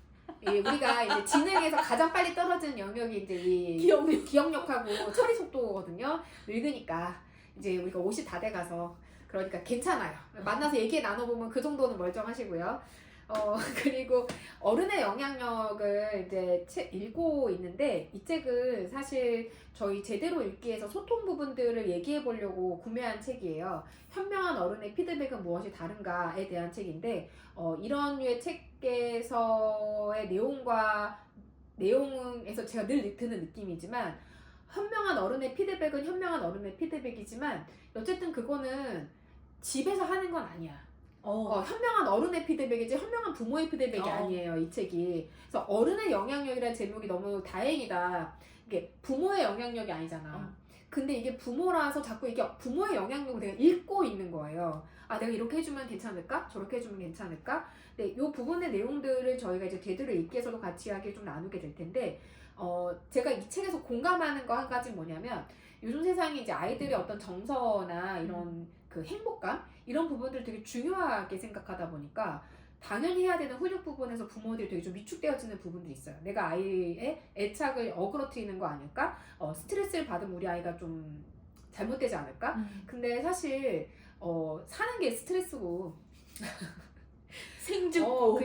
우리가 이제 지능에서 가장 빨리 떨어지는 영역이 이제 이 기억력하고 처리 속도거든요. 늙으니까 이제 우리가 50 다 돼가서 그러니까 괜찮아요. 만나서 얘기 나눠보면 그 정도는 멀쩡하시고요. 그리고 어른의 영향력을 이제 책 읽고 있는데 이 책은 사실 저희 제대로 읽기에서 소통 부분들을 얘기해 보려고 구매한 책이에요. 현명한 어른의 피드백은 무엇이 다른가에 대한 책인데 이런 류의 책에서의 내용에서 제가 늘 드는 느낌이지만 현명한 어른의 피드백은 현명한 어른의 피드백이지만 어쨌든 그거는 집에서 하는 건 아니야. 현명한 어른의 피드백이지 현명한 부모의 피드백이 아니에요, 이 책이. 그래서 어른의 영향력이라는 제목이 너무 다행이다. 이게 부모의 영향력이 아니잖아. 근데 이게 부모라서 자꾸 이게 부모의 영향력을 내가 읽고 있는 거예요. 아, 내가 이렇게 해주면 괜찮을까? 저렇게 해주면 괜찮을까? 네, 이 부분의 내용들을 저희가 이제 제대로 읽기에서도 같이 이야기 좀 나누게 될 텐데, 제가 이 책에서 공감하는 거 한 가지 뭐냐면, 요즘 세상에 이제 아이들의 어떤 정서나 이런 그 행복감? 이런 부분들을 되게 중요하게 생각하다 보니까 당연히 해야 되는 훈육 부분에서 부모들이 되게 좀 위축되어지는 부분들이 있어요. 내가 아이의 애착을 어그러뜨리는 거 아닐까? 스트레스를 받으면 우리 아이가 좀 잘못되지 않을까? 근데 사실 사는 게 스트레스고 생죽고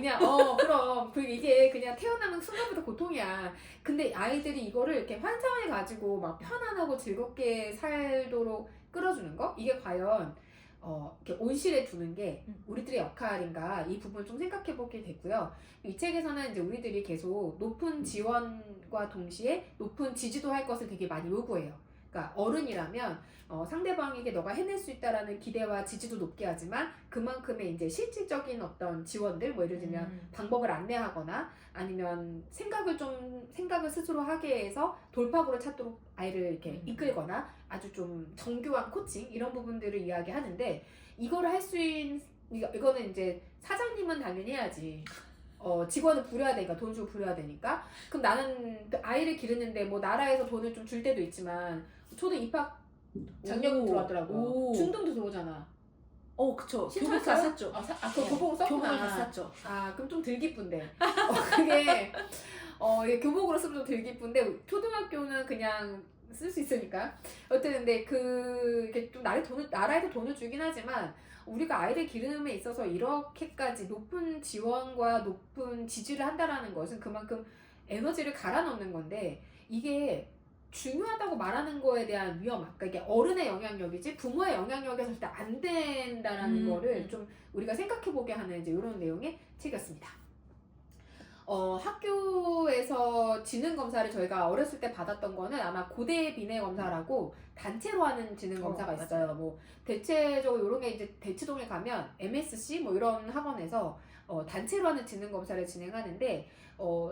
그럼 이게 그냥 태어나는 순간부터 고통이야. 근데 아이들이 이거를 이렇게 환상을 가지고 막 편안하고 즐겁게 살도록 끌어주는 거? 이게 과연 이렇게 온실에 두는 게 우리들의 역할인가 이 부분을 좀 생각해 보게 됐고요. 이 책에서는 이제 우리들이 계속 높은 지원과 동시에 높은 지지도 할 것을 되게 많이 요구해요. 그러니까 어른이라면 상대방에게 너가 해낼 수 있다라는 기대와 지지도 높게 하지만 그만큼의 이제 실질적인 어떤 지원들, 뭐 예를 들면 방법을 안내하거나 아니면 생각을 스스로 하게 해서 돌파구를 찾도록 아이를 이렇게 이끌거나 아주 좀 정교한 코칭 이런 부분들을 이야기하는데 이거를 할 수 있는 이거는 이제 사장님은 당연히 해야지. 직원을 부려야 되니까 돈 주고 부려야 되니까 그럼 나는 아이를 기르는데 뭐 나라에서 돈을 좀 줄 때도 있지만 초등 입학 작년 들어왔더라고. 중등도 들어오잖아. 그쵸. 신청했어요? 교복 다 샀죠. 그 교복을 썼구나. 교복을 다 샀죠. 그럼 좀 덜 기쁜데. 그게 이게 교복으로 쓰면 좀 덜 기쁜데 초등학교는 그냥 쓸 수 있으니까. 어쨌든 근데 이게 좀 나라에서 돈을 주긴 하지만 우리가 아이를 기르는 데 있어서 이렇게까지 높은 지원과 높은 지지를 한다라는 것은 그만큼 에너지를 갈아 넣는 건데 이게 중요하다고 말하는 거에 대한 위험, 그러니까 이게 어른의 영향력이지 부모의 영향력에서 절대 안 된다라는 거를 좀 우리가 생각해보게 하는 이제 이런 내용의 책이었습니다. 학교에서 지능검사를 저희가 어렸을 때 받았던 거는 아마 고대 비내 검사라고 단체로 하는 지능검사가 있어요. 뭐 대체적으로 이런 게 이제 대치동에 가면 MSC 뭐 이런 학원에서 단체로 하는 지능검사를 진행하는데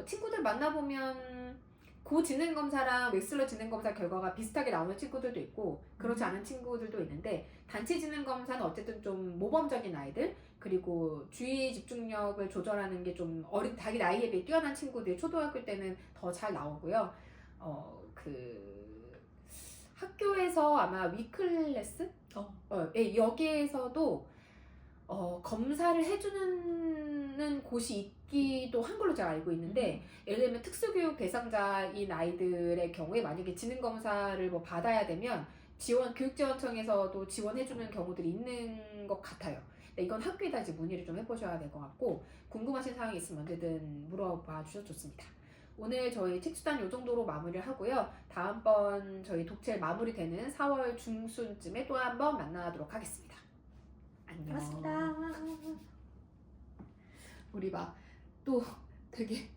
친구들 만나보면 그 지능검사랑 웩슬러 지능검사 결과가 비슷하게 나오는 친구들도 있고 그렇지 않은 친구들도 있는데 단체 지능검사는 어쨌든 좀 모범적인 아이들 그리고 주의 집중력을 조절하는 게 좀 자기 나이에 비해 뛰어난 친구들이 초등학교 때는 더 잘 나오고요. 학교에서 아마 위클래스? 여기에서도 검사를 해주는 곳이 있기도 한 걸로 제가 알고 있는데 예를 들면 특수교육 대상자인 아이들의 경우에 만약에 지능검사를 뭐 받아야 되면 교육지원청에서도 지원해주는 경우들이 있는 것 같아요. 이건 학교에다 이제 문의를 좀 해보셔야 될 것 같고 궁금하신 사항이 있으면 언제든 물어봐 주셔도 좋습니다. 오늘 저희 책수단 요 정도로 마무리를 하고요. 다음번 저희 독책 마무리되는 4월 중순쯤에 또 한 번 만나도록 하겠습니다. 안녕. 고맙습니다. 우리 막 또 되게